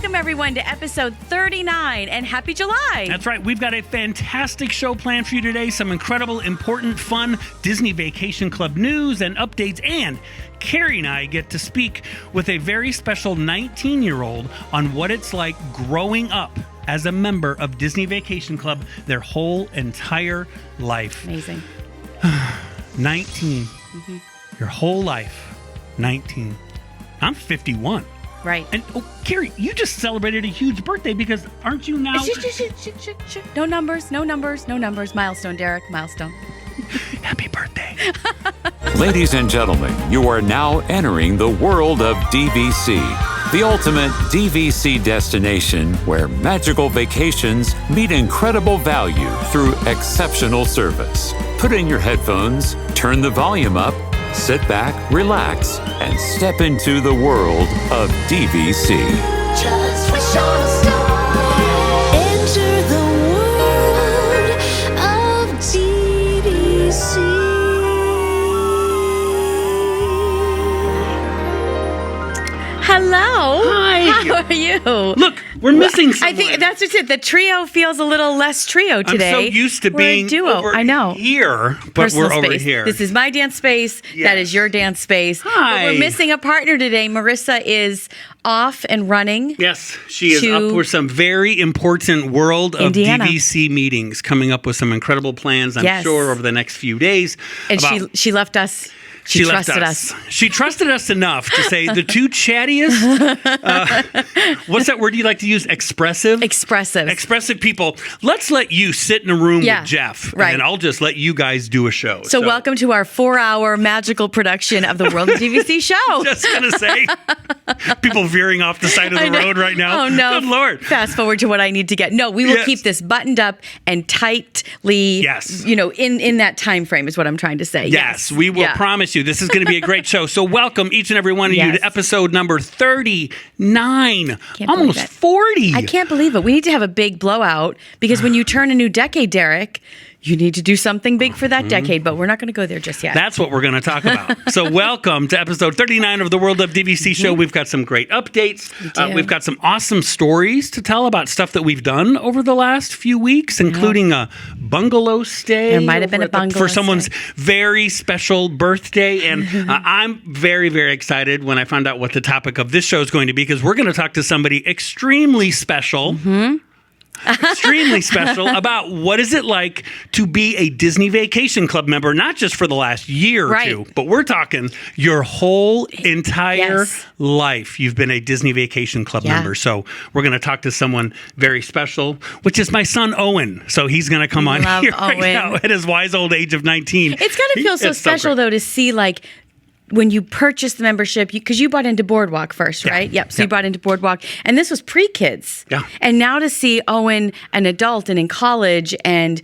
Welcome, everyone, to episode 39, and happy July. That's right. We've got a fantastic show planned for you today. Some incredible, important, fun Disney Vacation Club news and updates. And Kerri and I get to speak with a very special 19-year-old on what it's like growing up as a member of Disney Vacation Club their whole entire life. Amazing. 19. Mm-hmm. Your whole life. 19. I'm 51. Right. And, Kerri, you just celebrated a huge birthday because aren't you now... No numbers. Milestone, Derek. Milestone. Happy birthday. Ladies and gentlemen, you are now entering the world of DVC, the ultimate DVC destination where magical vacations meet incredible value through exceptional service. Put in your headphones, turn the volume up, sit back, relax, and step into the world of DVC. Just wish on a star. Enter the world of DVC. Hello. Hi. How are you? Look, we're missing someone. I think that's just it. The trio feels a little less trio today. I'm so used to We're being a duo. over I know. here, but Personal we're over space. here. This is my dance space. Yes. That is your dance space. Hi. But we're missing a partner today. Marissa is off and running. Yes, she is to up for some very important world of Indiana. DVC meetings, coming up with some incredible plans, I'm Yes. sure, over the next few days. And about- she left us. She trusted us. She trusted us enough to say the two chattiest, what's that word you like to use? Expressive? Expressive people. Let's let you sit in a room Yeah, with Jeff, right. and I'll just let you guys do a show. So welcome to our 4-hour magical production of the World of DVC show. Just going to say, people veering off the side of I the know. road right now. Oh, no. Good Lord. Fast forward to what I need to get. No, we will Yes. keep this buttoned up and tightly, Yes. in that time frame is what I'm trying to say. Yes, we will promise you this is going to be a great show. So welcome each and every one of you Yes. to episode number 39. Can't Almost believe it. 40. I can't believe it. We need to have a big blowout because when you turn a new decade, Derek, you need to do something big for that decade, but we're not going to go there just yet. That's what we're going to talk about. So welcome to episode 39 of the World of DVC show. We've got some great updates. We've got some awesome stories to tell about stuff that we've done over the last few weeks, including a bungalow stay. There might have been a bungalow for someone's stay. very special birthday. And I'm very, very excited when I found out what the topic of this show is going to be, because we're going to talk to somebody extremely special. Extremely special about what is it like to be a Disney Vacation Club member, not just for the last year or two, but we're talking your whole entire life. You've been a Disney Vacation Club member. So we're going to talk to someone very special, which is my son, Owen. So he's going to come on here right now at his wise old age of 19. It's got to feel so special, though, to see like when you purchased the membership, because you bought into Boardwalk first, right? Yep. So you bought into Boardwalk, and this was pre-kids. Yeah. And now to see Owen an adult and in college and,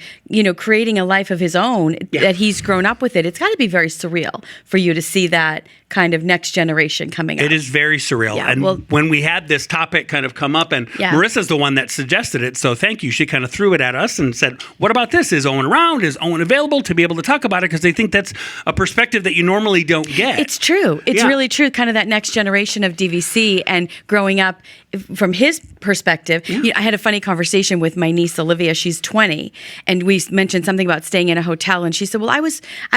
creating a life of his own, that he's grown up with it, it's got to be very surreal for you to see that kind of next generation coming up. It is very surreal. Yeah, and when we had this topic kind of come up, and Marissa's the one that suggested it, so thank you. She kind of threw it at us and said, what about this? Is Owen around? Is Owen available to be able to talk about it? Because they think that's a perspective that you normally don't get. It's true. It's really true. Kind of that next generation of DVC and growing up from his perspective. I had a funny conversation with my niece, Olivia. She's 20. And we mentioned something about staying in a hotel. And she said, well, I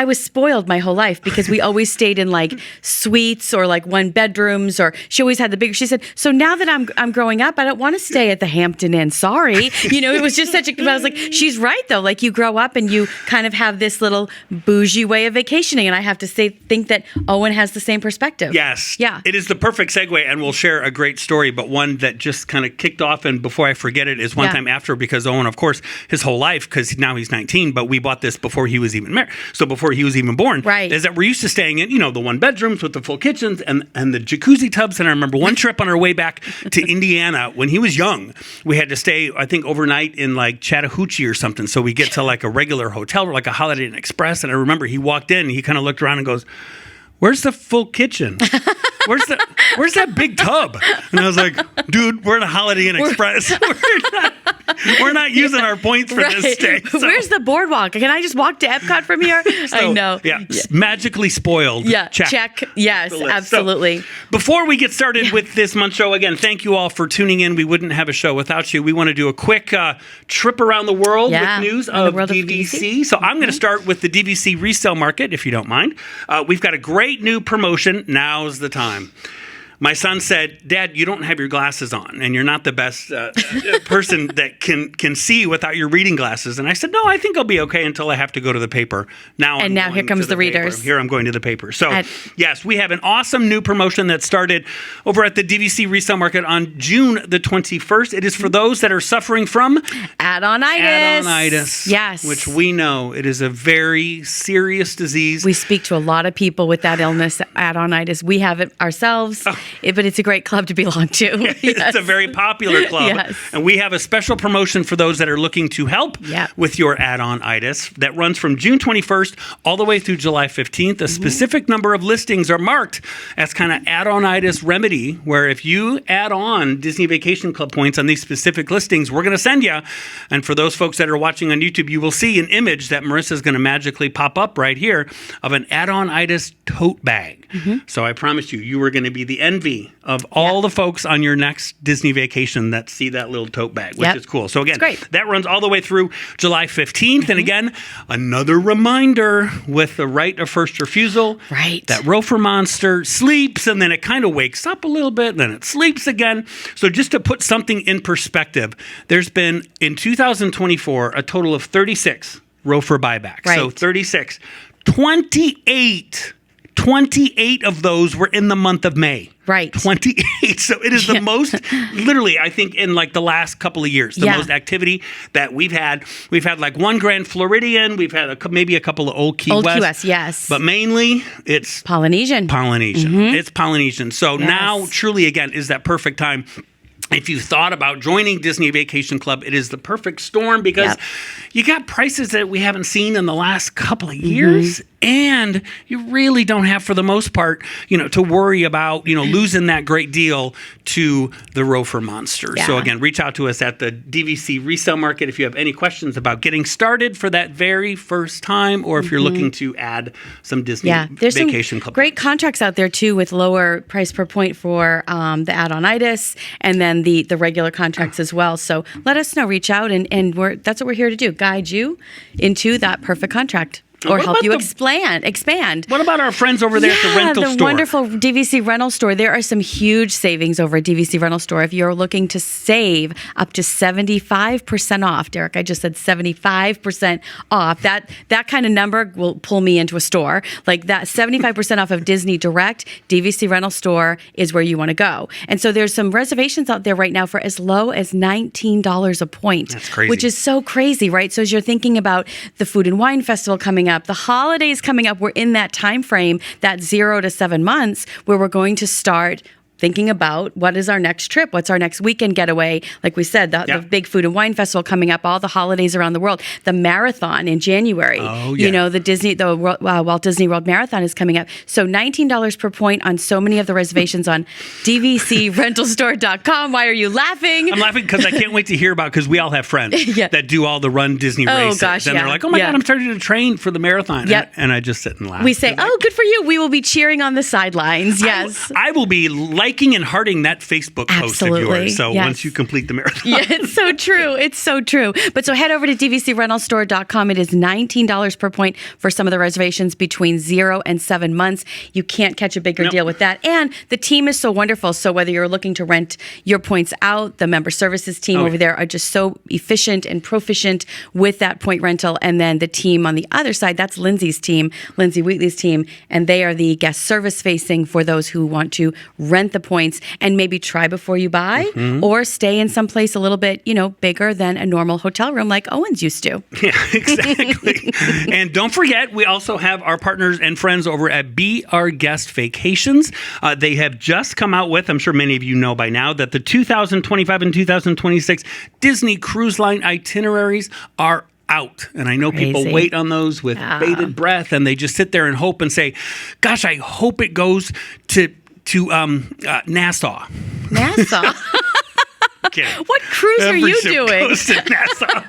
was spoiled my whole life because we always stayed in like suites or like one bedrooms, or she always had the big, she said, so now that I'm growing up, I don't want to stay at the Hampton Inn. Sorry. It was just I was like, she's right though. Like you grow up and you kind of have this little bougie way of vacationing. And I have to think that Owen has the same perspective. Yes. Yeah. It is the perfect segue, and we'll share a great story, but one that just kind of kicked off, and before I forget it, is one time after, because Owen, of course, his whole life, because now he's 19, but we bought this before he was even married, so before he was even born, is that we're used to staying in, the one bedrooms with the full kitchens and the jacuzzi tubs. And I remember one trip on our way back to Indiana when he was young, we had to stay, I think, overnight in like Chattahoochee or something. So we get to like a regular hotel or like a Holiday Inn Express. And I remember he walked in and he kind of looked around and goes, where's the full kitchen? Where's that big tub? And I was like, dude, we're in a Holiday Inn Express. We're not We're not using our points for this day. So. Where's the boardwalk? Can I just walk to Epcot from here? I know. Yeah, magically spoiled. Yeah, check. Yes, absolutely. So, before we get started with this month's show, again, thank you all for tuning in. We wouldn't have a show without you. We want to do a quick trip around the world with news of DVC. So I'm going to start with the DVC resale market, if you don't mind. We've got a great new promotion. Now's the time. My son said, "Dad, you don't have your glasses on, and you're not the best person that can see without your reading glasses." And I said, "No, I think I'll be okay until I have to go to the paper." Now here comes the readers. Paper. Here I'm going to the paper. So, yes, we have an awesome new promotion that started over at the DVC resale market on June the 21st. It is for those that are suffering from add-on-itis. Yes. Which we know it is a very serious disease. We speak to a lot of people with that illness, add-on-itis. We have it ourselves. But it's a great club to belong to. Yes. It's a very popular club. Yes. And we have a special promotion for those that are looking to help with your add-on-itis that runs from June 21st all the way through July 15th. A specific number of listings are marked as kind of add-on-itis remedy, where if you add on Disney Vacation Club points on these specific listings, we're going to send you. And for those folks that are watching on YouTube, you will see an image that Marissa is going to magically pop up right here of an add-on-itis tote bag. So I promise you are going to be the envy of all the folks on your next Disney vacation that see that little tote bag, which is cool. So again, that runs all the way through July 15th. And again, another reminder with the right of first refusal. Right. That ROFR monster sleeps and then it kind of wakes up a little bit and then it sleeps again. So just to put something in perspective, there's been in 2024 a total of 36 ROFR buybacks. Right. So 36. 28 of those were in the month of May. Right. 28. So it is the most, literally, I think, in like the last couple of years, the most activity that we've had. We've had like one Grand Floridian. We've had maybe a couple of Old Key West. Old Key West, yes. But mainly, it's Polynesian. It's Polynesian. So now, truly, again, is that perfect time. If you thought about joining Disney Vacation Club, it is the perfect storm because you got prices that we haven't seen in the last couple of years. And you really don't have, for the most part, to worry about, losing that great deal to the ROFR monster. So again, reach out to us at the DVC resale market if you have any questions about getting started for that very first time, or if you're looking to add some Disney Vacation Club. Great contracts out there too with lower price per point for the add-on-itis, and then the regular contracts as well. So let us know. Reach out, and that's what we're here to do: guide you into that perfect contract. Or help you expand. What about our friends over there at the rental store? The wonderful DVC Rental Store. There are some huge savings over at DVC Rental Store. If you're looking to save up to 75% off, Derek, I just said 75% off. That kind of number will pull me into a store. Like that 75% off of Disney Direct, DVC Rental Store is where you want to go. And so there's some reservations out there right now for as low as $19 a point. That's crazy. Which is so crazy, right? So as you're thinking about the Food and Wine Festival coming up, the holidays coming up, we're in that time frame, that 0 to 7 months, where we're going to start thinking about what is our next trip, what's our next weekend getaway. Like we said, the big Food and Wine Festival coming up, all the holidays around the world, the marathon in January. The Walt Disney World Marathon is coming up. So $19 per point on so many of the reservations on DVCRentalStore.com. Why are you laughing? I'm laughing because I can't wait to hear about, because we all have friends that do all the Run Disney races. Gosh, and they're like, oh my God, I'm starting to train for the marathon. And I just sit and laugh. We say, good for you. We will be cheering on the sidelines. Yes. I will be liking and hearting that Facebook post of yours. So once you complete the marathon. It's so true. It's so true. But so head over to DVCRentalStore.com. It is $19 per point for some of the reservations between 0 and 7 months. You can't catch a bigger deal with that. And the team is so wonderful. So whether you're looking to rent your points out, the member services team over there are just so efficient and proficient with that point rental. And then the team on the other side, that's Lindsay's team, Lindsay Wheatley's team. And they are the guest service facing for those who want to rent the points and maybe try before you buy, or stay in some place a little bit, bigger than a normal hotel room like Owen's used to. Yeah, exactly. And don't forget, we also have our partners and friends over at Be Our Guest Vacations. They have just come out with, I'm sure many of you know by now, that the 2025 and 2026 Disney Cruise Line itineraries are out. And I know people wait on those with bated breath, and they just sit there and hope and say, gosh, I hope it goes to Nassau. kidding. What cruise are Every you ship doing? goes to Nassau.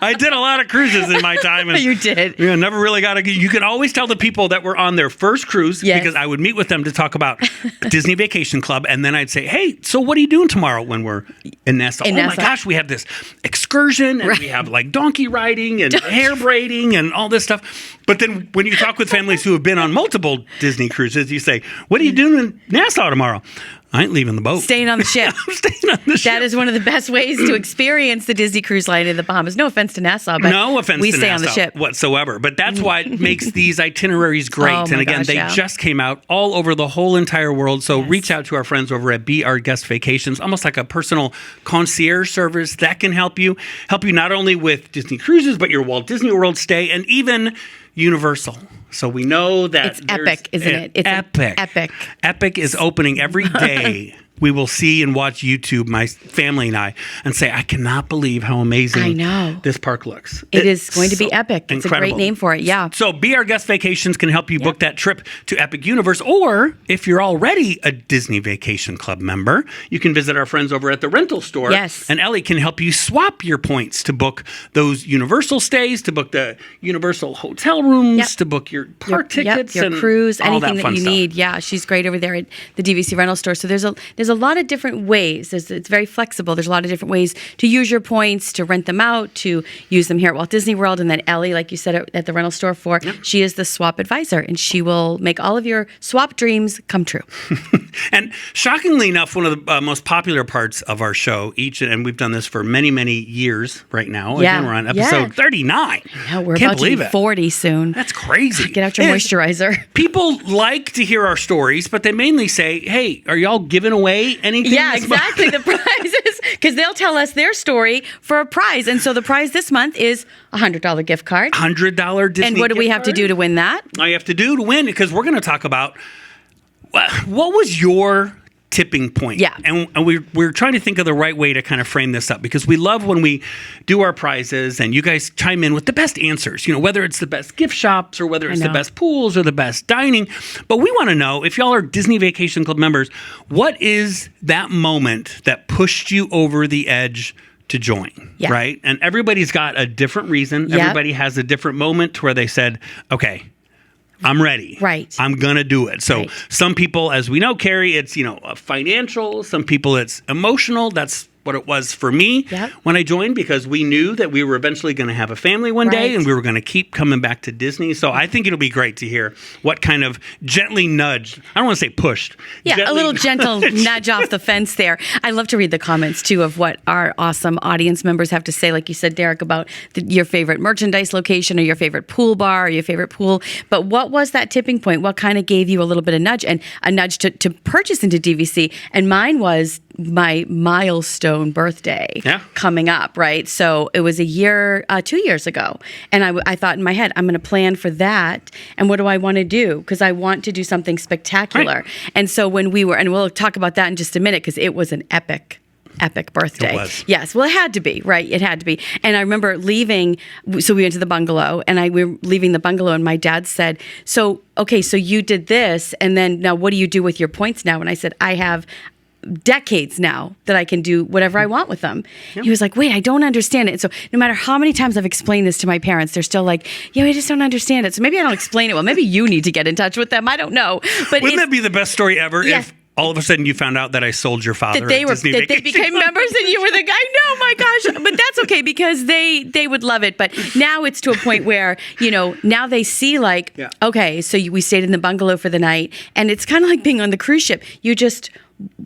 I did a lot of cruises in my time. And, You did. Never really got to. You can always tell the people that were on their first cruise Yes. because I would meet with them to talk about Disney Vacation Club. And then I'd say, hey, so what are you doing tomorrow when we're in Nassau? In My Nassau. gosh, we have this excursion and we have like donkey riding and hair braiding and all this stuff. But then when you talk with families who have been on multiple Disney cruises, you say, what are you doing in Nassau tomorrow? I ain't leaving the boat. Staying on the ship. I'm staying on the ship. That is one of the best ways to experience the Disney Cruise Line in the Bahamas. No offense to Nassau, but no offense we to stay Nassau on the ship. whatsoever. But that's what makes these itineraries great. Oh, my and again, gosh, they yeah. just came out all over the whole entire world. So reach out to our friends over at Be Our Guest Vacations, almost like a personal concierge service that can help you not only with Disney cruises, but your Walt Disney World stay and even Universal. So we know that It's epic, isn't it? It's epic. epic. Epic is opening every day. We will see and watch YouTube, my family and I, and say, I cannot believe how amazing I know. this park looks. It is going to be so epic. It's incredible. a great name for it. Yeah. So Be Our Guest Vacations can help you book that trip to Epic Universe. Or if you're already a Disney Vacation Club member, you can visit our friends over at the rental store. Yes. And Ellie can help you swap your points to book those Universal stays, to book the Universal hotel rooms, Yep. to book your park tickets, your and cruise, all anything that fun you stuff. need. Yeah, she's great over there at the DVC Rental Store. So there's a lot of different ways. It's very flexible. There's a lot of different ways to use your points, to rent them out, to use them here at Walt Disney World. And then Ellie, like you said at the rental store she is the swap advisor, and she will make all of your swap dreams come true. And shockingly enough, one of the most popular parts of our show, and we've done this for many, many years right now. Yeah. Again, we're on episode Yeah. 39. Yeah, we're Can't about to believe be it. 40 soon. That's crazy. Get out your And moisturizer. People like to hear our stories, but they mainly say, hey, are y'all giving away anything? Yeah, this month?" exactly. The prizes, because they'll tell us their story for a prize. And so the prize this month is a $100 gift card. $100 Disney And what do we gift have to card? do to win that? All you have to do to win, because we're going to talk about what was your tipping point. Yeah. And we're trying to think of the right way to kind of frame this up, because we love when we do our prizes and you guys chime in with the best answers, whether it's the best gift shops or whether it's the know. best pools or the best dining. But we want to know, if y'all are Disney Vacation Club members, what is that moment that pushed you over the edge to join, Yeah. right? And everybody's got a different reason. Yep. Everybody has a different moment where they said, okay, I'm ready. Right. I'm going to do it. So Right. some people, as we know, Kerri, it's, financial. Some people it's emotional. That's what it was for me Yep. when I joined, because we knew that we were eventually going to have a family one day Right. and we were going to keep coming back to Disney. So I think it'll be great to hear what kind of gently nudged, I don't want to say pushed. Yeah, a gently little gentle nudge off the fence there. I love to read the comments, too, of what our awesome audience members have to say. Like you said, Derek, about your favorite merchandise location or your favorite pool bar or your favorite pool. But what was that tipping point? What kind of gave you a little bit of nudge and a nudge to purchase into DVC? And mine was my milestone birthday coming up, right? So it was 2 years ago. And I thought in my head, I'm going to plan for that. And what do I want to do? Because I want to do something spectacular. Right. And so when we were, and we'll talk about that in just a minute, because it was an epic birthday. It was. Yes. Well, it had to be, right? It had to be. And I remember leaving, so we went to the bungalow, and we were leaving the bungalow, and my dad said, so you did this, and then now what do you do with your points now? And I said, I have decades now that I can do whatever I want with them. He was like, wait, I don't understand it. And so no matter how many times I've explained this to my parents, they're still like, yeah, I just don't understand it. So maybe I don't explain it well. Maybe you need to get in touch with them. I don't know. But Wouldn't that be the best story ever Yes. if all of a sudden you found out that I sold your father that they at were Disney that they Vacation became Club? members and you were the guy. No, my gosh. But that's okay, because they would love it. But now it's to a point where, now they see like, okay, so we stayed in the bungalow for the night, and it's kind of like being on the cruise ship. You just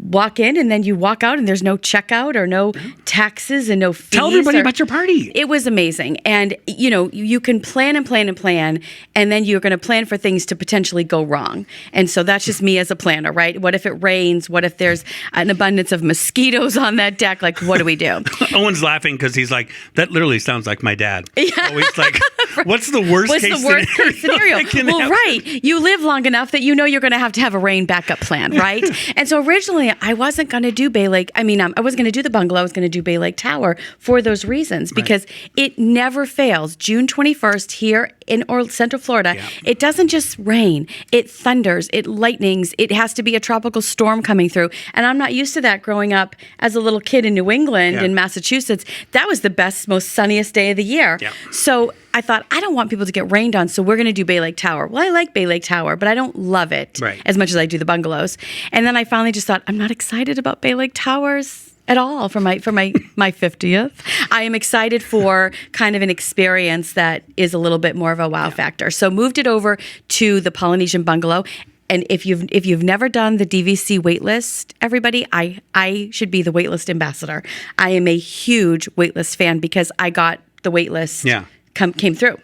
walk in and then you walk out, and there's no checkout or no taxes and no fees. Tell everybody about your party. It was amazing. And, you can plan and plan and plan, and then you're going to plan for things to potentially go wrong. And so that's just me as a planner, right? What if it rains? What if there's an abundance of mosquitoes on that deck? Like, what do we do? Owen's laughing because he's like, that literally sounds like my dad. Always like, what's the worst What's case the worst scenario? case scenario? that can Well, happen? right. You live long enough that you're going to have a rain backup plan, right? And so originally I wasn't going to do Bay Lake. I mean, I wasn't going to do the bungalow. I was going to do Bay Lake Tower for those reasons, because it never fails. June 21st here in Central Florida, it doesn't just rain. It thunders. It lightnings. It has to be a tropical storm coming through. And I'm not used to that growing up as a little kid in New England, in Massachusetts. That was the best, most sunniest day of the year. Yeah. So I thought, I don't want people to get rained on, so we're going to do Bay Lake Tower. Well, I like Bay Lake Tower, but I don't love it as much as I do the bungalows. And then I finally just thought, I'm not excited about Bay Lake Towers at all for my 50th. I am excited for kind of an experience that is a little bit more of a wow factor. So moved it over to the Polynesian bungalow. And if you've never done the DVC waitlist, everybody, I should be the waitlist ambassador. I am a huge waitlist fan because I got the waitlist. Came through.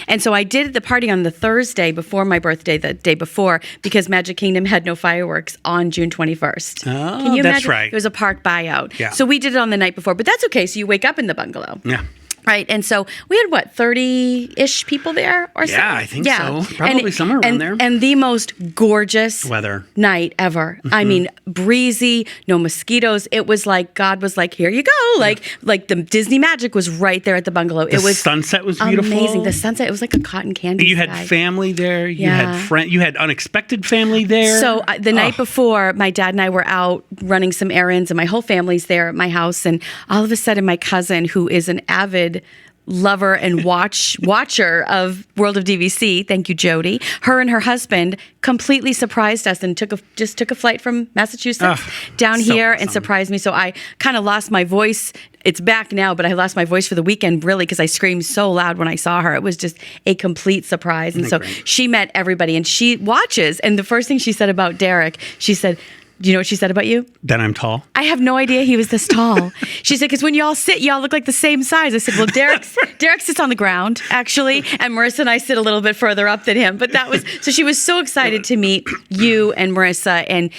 And so I did the party on the Thursday before my birthday, the day before, because Magic Kingdom had no fireworks on June 21st. Oh, Can you that's imagine? right. It was a park buyout. Yeah. So we did it on the night before, but that's okay. So you wake up in the bungalow. Yeah. Right. And so we had, 30-ish people there or something? Yeah, I think so. Probably somewhere around there. And the most gorgeous weather night ever. I mean, breezy, no mosquitoes. It was like God was like, here you go. Like the Disney magic was right there at the bungalow. The it was sunset was beautiful. Amazing. The sunset, it was like a cotton candy You sky. had family there. You had you had unexpected family there. So the night before, my dad and I were out running some errands, and my whole family's there at my house. And all of a sudden, my cousin, who is an avid lover and watcher of World of DVC, thank you, Jody, her and her husband completely surprised us and took a flight from Massachusetts down so here awesome. and surprised me. So I kind of lost my voice. It's back now, but I lost my voice for the weekend, really, because I screamed so loud when I saw her. It was just a complete surprise. And so she met everybody, and she watches. And the first thing she said about Derek, she said, do you know what she said about you? That I'm tall. I have no idea he was this tall. She said, because when y'all sit, y'all look like the same size. I said, well, Derek sits on the ground, actually, and Marissa and I sit a little bit further up than him. But so she was so excited to meet you and Marissa and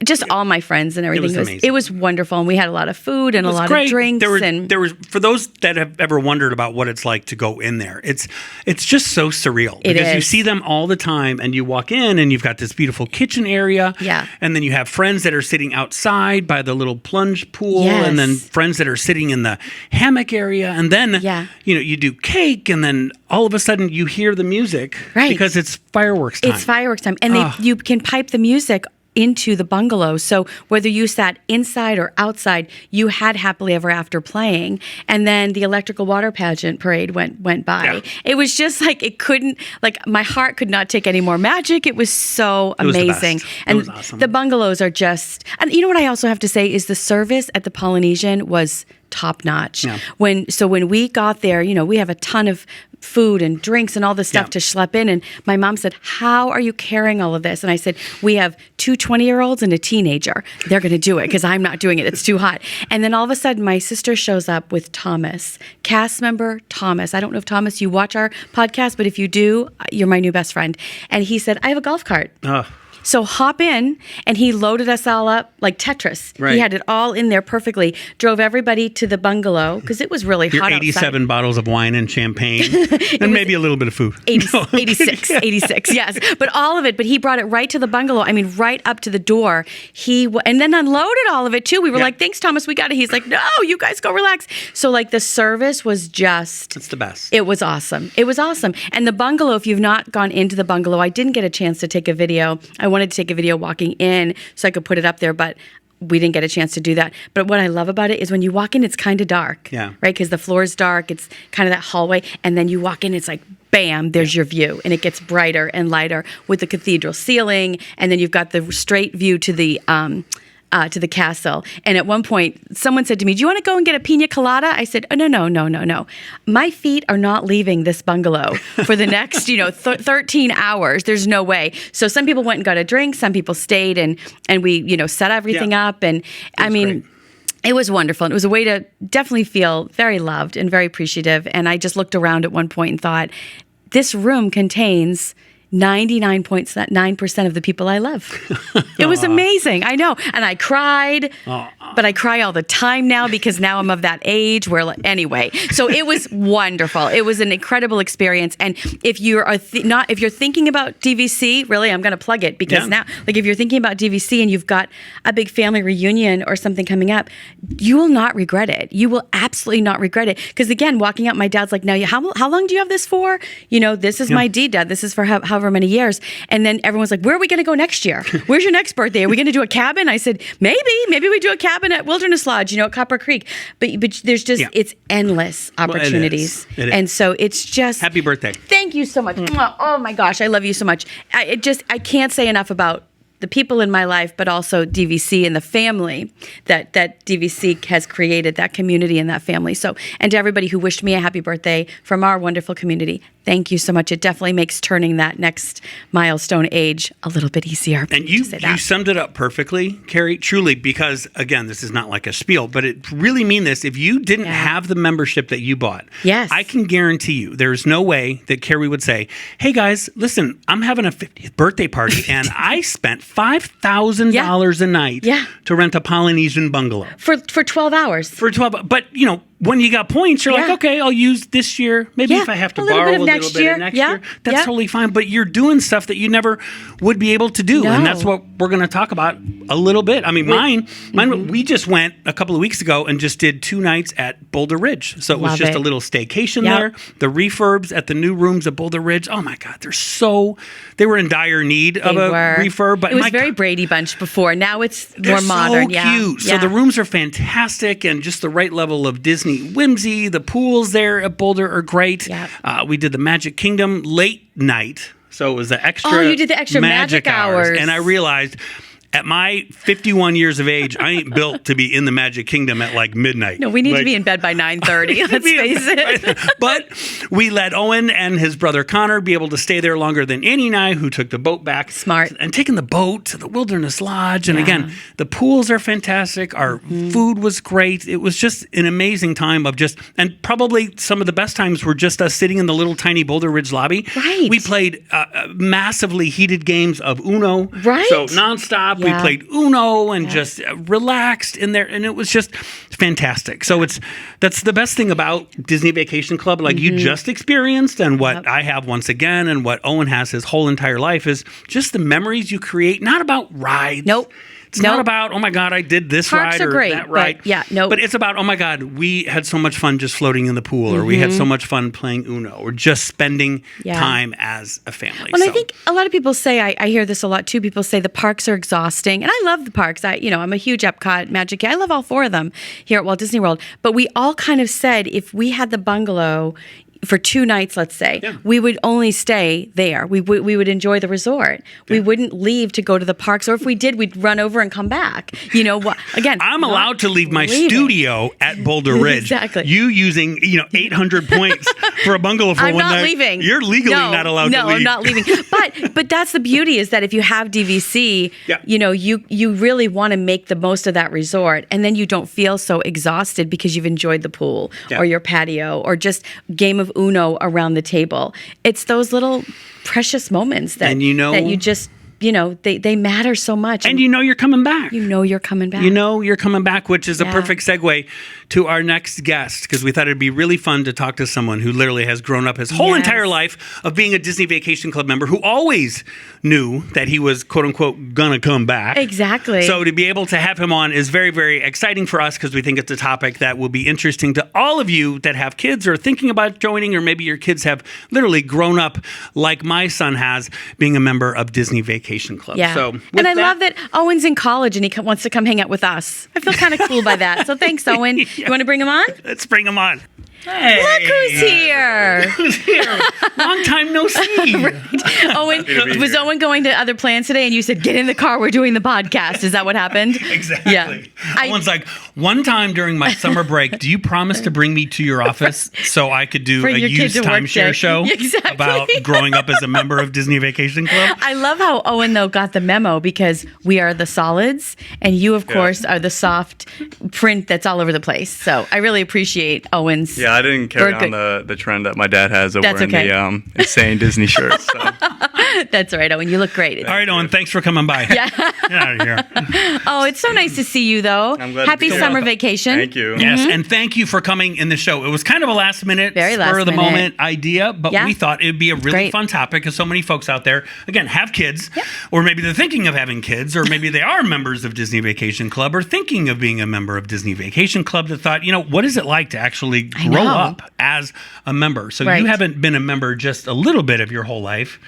just all my friends and everything. It was amazing. It was wonderful, and we had a lot of food and a lot great. of drinks. There was for those that have ever wondered about what it's like to go in there. It's just so surreal because you see them all the time, and you walk in and you've got this beautiful kitchen area, and then you have friends that are sitting outside by the little plunge pool, and then friends that are sitting in the hammock area, and then you do cake, and then all of a sudden you hear the music because it's fireworks time. It's fireworks time, and you can pipe the music into the bungalow. So whether you sat inside or outside, you had Happily Ever After playing. And then the electrical water pageant parade went by. Yeah. It was just like, my heart could not take any more magic. It was so amazing. It was awesome. The bungalows are just, and you know what I also have to say is the service at the Polynesian was top notch. Yeah. When we got there, we have a ton of food and drinks and all this stuff to schlep in. And my mom said, how are you carrying all of this? And I said, we have two 20-year-olds and a teenager. They're going to do it because I'm not doing it. It's too hot. And then all of a sudden, my sister shows up with Thomas, cast member Thomas. I don't know if, Thomas, you watch our podcast, but if you do, you're my new best friend. And he said, I have a golf cart. So hop in, and he loaded us all up like Tetris. Right. He had it all in there perfectly. Drove everybody to the bungalow because it was really hot 87 outside. bottles of wine and champagne, and maybe a little bit of food. 86, yes. But all of it. But he brought it right to the bungalow. I mean, right up to the door. And then unloaded all of it too. We were like, thanks, Thomas, we got it. He's like, no, you guys go relax. So the service was just... It's the best. It was awesome. It was awesome. And the bungalow, if you've not gone into the bungalow, I didn't get a chance to take a video. I wanted to take a video walking in so I could put it up there, but we didn't get a chance to do that. But what I love about it is when you walk in, it's kind of dark, right? Because the floor is dark. It's kind of that hallway. And then you walk in, it's like, bam, there's your view. And it gets brighter and lighter with the cathedral ceiling. And then you've got the straight view to the castle. And at one point, someone said to me, do you want to go and get a pina colada? I said, oh, no. My feet are not leaving this bungalow for the next, 13 hours. There's no way. So some people went and got a drink. Some people stayed and we, set everything up. And I mean, great. It was wonderful. And it was a way to definitely feel very loved and very appreciative. And I just looked around at one point and thought, this room contains 99.9% of the people I love. It was amazing. I know. And I cried, but I cry all the time now because now I'm of that age where, anyway. So it was wonderful. It was an incredible experience. And if you're if you're thinking about DVC, really, I'm going to plug it because now, like if you're thinking about DVC and you've got a big family reunion or something coming up, you will not regret it. You will absolutely not regret it. Because again, walking out, my dad's like, now, how long do you have this for? This is my deed, Dad. This is for however many years. And then everyone's like, where are we going to go next year? Where's your next birthday? Are we going to do a cabin? I said, maybe we do a cabin at Wilderness Lodge, at Copper Creek. But there's just, it's endless opportunities. It is. And so it's just. Happy birthday. Thank you so much. Oh my gosh. I love you so much. I can't say enough about the people in my life, but also DVC and the family that DVC has created, that community and that family. So, and to everybody who wished me a happy birthday from our wonderful community, thank you so much. It definitely makes turning that next milestone age a little bit easier. And you summed it up perfectly, Kerri, truly, because again, this is not like a spiel, but it really mean this. If you didn't have the membership that you bought, I can guarantee you there's no way that Kerri would say, hey guys, listen, I'm having a 50th birthday party and I spent $5,000 a night to rent a Polynesian bungalow. For 12 hours. But when you got points, you're like, okay, I'll use this year. Maybe if I have to borrow a little bit of next year, that's totally fine. But you're doing stuff that you never would be able to do. No. And that's what we're going to talk about a little bit. I mean, mine, we just went a couple of weeks ago and just did 2 nights at Boulder Ridge. So it was just a little staycation there. The refurbs at the new rooms at Boulder Ridge. Oh my God, they were in dire need of a refurb. But it was very Brady Bunch before. Now it's more modern. So cute. So the rooms are fantastic and just the right level of Disney whimsy. The pools there at Boulder are great. We did the Magic Kingdom late night. So it was the extra. Oh, you did the extra magic hours. And I realized at my 51 years of age, I ain't built to be in the Magic Kingdom at like midnight. No, we need to be in bed by 9:30. Let's face it. But we let Owen and his brother Connor be able to stay there longer than Annie and I, who took the boat back. Smart. And taking the boat to the Wilderness Lodge. And again, the pools are fantastic. Our food was great. It was just an amazing time and probably some of the best times were just us sitting in the little tiny Boulder Ridge lobby. Right. We played massively heated games of Uno. Right. So nonstop. We played Uno and just relaxed in there, and it was just fantastic. So that's the best thing about Disney Vacation Club, like you just experienced, and what I have once again, and what Owen has his whole entire life is just the memories you create. Not about rides. Nope. It's not about, oh my God, I did this Parks ride are or great, that ride. But it's about, oh my God, we had so much fun just floating in the pool, or we had so much fun playing Uno, or just spending time as a family. Well, I think a lot of people say, I hear this a lot too, people say the parks are exhausting. And I love the parks. I'm a huge Epcot, Magic Kingdom. I love all 4 of them here at Walt Disney World. But we all kind of said if we had the bungalow for 2 nights, let's say, we would only stay there. We would enjoy the resort. We wouldn't leave to go to the parks, or if we did, we'd run over and come back. Again, I'm allowed to leave my studio at Boulder Ridge. Exactly. You using 800 points for a bungalow for I'm one not night. leaving. You're legally not allowed to leave. No, I'm not leaving. But that's the beauty, is that if you have DVC, you really want to make the most of that resort, and then you don't feel so exhausted because you've enjoyed the pool or your patio or just game of Uno around the table. It's those little precious moments that that you just they matter so much. And you're coming back. You're coming back. You're coming back, which is a perfect segue to our next guest, because we thought it'd be really fun to talk to someone who literally has grown up his whole entire life of being a Disney Vacation Club member, who always knew that he was, quote unquote, gonna come back. Exactly. So to be able to have him on is very, very exciting for us, because we think it's a topic that will be interesting to all of you that have kids or thinking about joining, or maybe your kids have literally grown up like my son has, being a member of Disney Vacation Club. Yeah. So, and I love that Owen's in college and he wants to come hang out with us. I feel kind of cool by that. So thanks, Owen. You want to bring him on? Let's bring him on. Hey. Look who's here. Who's here? Long time no see. Right. Was Owen going to other plans today and you said, get in the car, we're doing the podcast? Is that what happened? Exactly. Yeah. Owen's like, one time during my summer break, do you promise to bring me to your office so I could do a used timeshare show about growing up as a member of Disney Vacation Club? I love how Owen, though, got the memo, because we are the solids and you, of course, are the soft print that's all over the place. So I really appreciate Owen's Yeah, I didn't carry on the trend that my dad has of wearing the insane Disney shirts. So. That's all right, Owen. You look great. All right, Owen, thanks for coming by. Yeah. Get out of here. Oh, it's so nice to see you, though. I'm glad Happy to be summer here. vacation. Thank you. Yes, and thank you for coming in the show. It was kind of a last minute, Very spur of the last minute. moment idea, but we thought it'd be a really Great. fun topic because so many folks out there, again, have kids, or maybe they're thinking of having kids, or maybe they are members of Disney Vacation Club or thinking of being a member of Disney Vacation Club that thought, what is it like to actually grow up as a member? So you haven't been a member just a little bit of your whole life.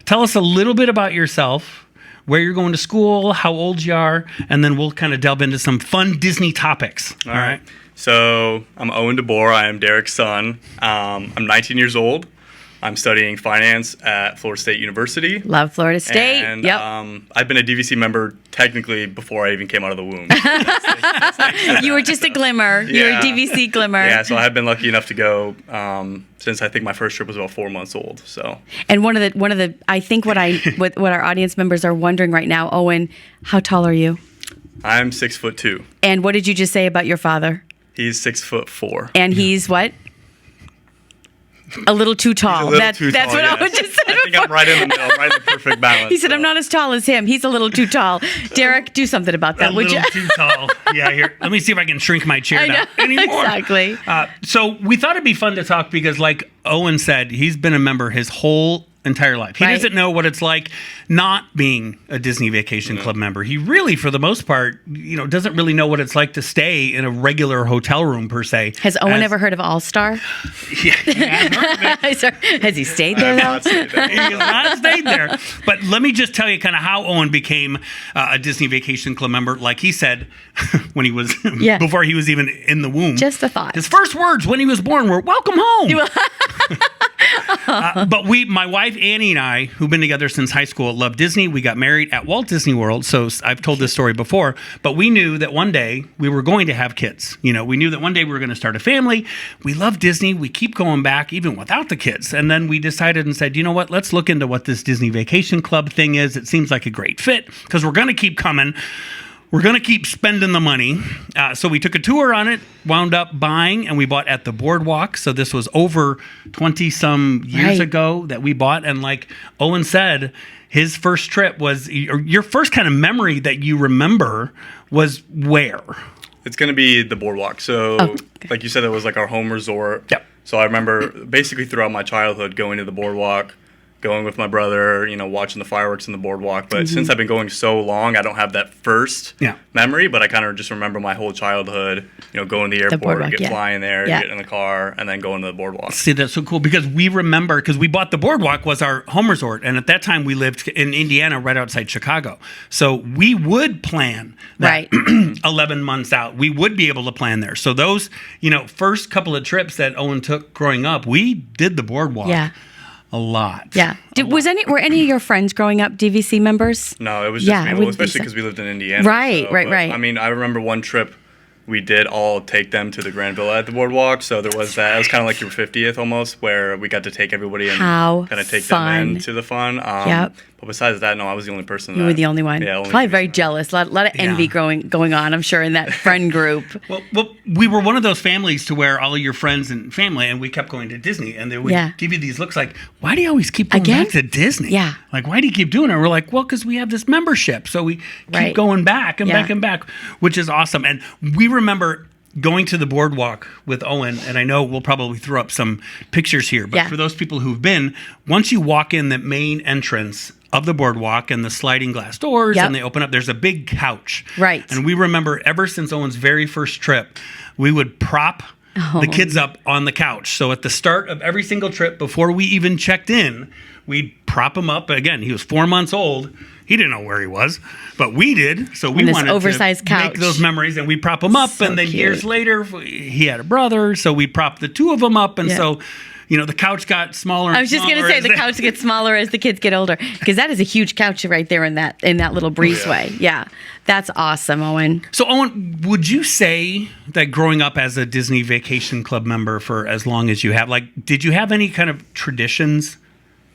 Tell us a little bit about yourself, where you're going to school, how old you are, and then we'll kind of delve into some fun Disney topics. All right. So I'm Owen DeBoer. I am Derek's son. I'm 19 years old. I'm studying finance at Florida State University. Love Florida State. And I've been a DVC member technically before I even came out of the womb. You were just a glimmer. You were a DVC glimmer. Yeah, so I've been lucky enough to go since I think my first trip was about 4 months old. So. And one of the I think what our audience members are wondering right now, Owen, how tall are you? I'm 6'2". And what did you just say about your father? He's 6'4". And he's what? A little too tall. That's what Owen just said. I think I'm right in the middle, right in the perfect balance. He said, I'm not as tall as him. He's a little too tall. Derek, do something about that, would you? A little too tall. Yeah, here. Let me see if I can shrink my chair down anymore. Exactly. So we thought it'd be fun to talk because, like Owen said, he's been a member his whole entire life. He doesn't know what it's like not being a Disney Vacation Club member. He really, for the most part, doesn't really know what it's like to stay in a regular hotel room per se. Has Owen ever heard of All Star? Yeah, Has he stayed there though? He has not stayed there. But let me just tell you kind of how Owen became a Disney Vacation Club member. Like he said, when he was before he was even in the womb. Just a thought. His first words when he was born were "Welcome home." But my wife Annie and I, who've been together since high school, love Disney. We got married at Walt Disney World, so I've told this story before. But we knew that one day we were going to have kids. We knew that one day we were going to start a family. We love Disney. We keep going back even without the kids. And then we decided and said, you know what? Let's look into what this Disney Vacation Club thing is. It seems like a great fit because we're going to keep coming. We're going to keep spending the money. So we took a tour on it, wound up buying, and we bought at the Boardwalk. So this was over 20-some years ago that we bought. And like Owen said, his first trip was, or your first kind of memory that you remember was where? It's going to be the Boardwalk. So like you said, it was like our home resort. Yep. So I remember basically throughout my childhood going to the Boardwalk, going with my brother, watching the fireworks in the Boardwalk. But since I've been going so long, I don't have that first memory, but I kind of just remember my whole childhood, going to the airport, flying there, getting in the car, and then going to the Boardwalk. See, that's so cool because we remember, because we bought the Boardwalk was our home resort. And at that time we lived in Indiana, right outside Chicago. So we would plan that 11 months out. We would be able to plan there. So those, first couple of trips that Owen took growing up, we did the Boardwalk. Yeah. A lot. Yeah. Were any of your friends growing up DVC members? No, it was just me. Well, especially because we lived in Indiana. Right. I mean, I remember one trip we did all take them to the Grand Villa at the Boardwalk. So there was that. It was kind of like your 50th almost, where we got to take everybody and kind of take them into the fun. But besides that, no, I was the only person. You were the only one. Yeah, probably very jealous. A lot of envy going on, I'm sure, in that friend group. Well, we were one of those families to where all of your friends and family, and we kept going to Disney, and they would give you these looks like, why do you always keep going back to Disney? Yeah. Like, why do you keep doing it? We're like, well, because we have this membership. So we keep going back and back and back, which is awesome. And we remember going to the Boardwalk with Owen, and I know we'll probably throw up some pictures here, but for those people who've been, once you walk in the main entrance of the Boardwalk and the sliding glass doors and they open up, there's a big couch. Right. And we remember ever since Owen's very first trip, we would prop the kids up on the couch. So at the start of every single trip, before we even checked in, we'd prop him up. Again, he was 4 months old. He didn't know where he was, but we did. So we wanted oversized to make those memories, and we prop him up. And then years later, he had a brother, so we propped the two of them up. And so, the couch got smaller and I was just going to say the couch gets smaller as the kids get older, because that is a huge couch right there in that little breezeway. Yeah, that's awesome, Owen. So, Owen, would you say that growing up as a Disney Vacation Club member for as long as you have, did you have any kind of traditions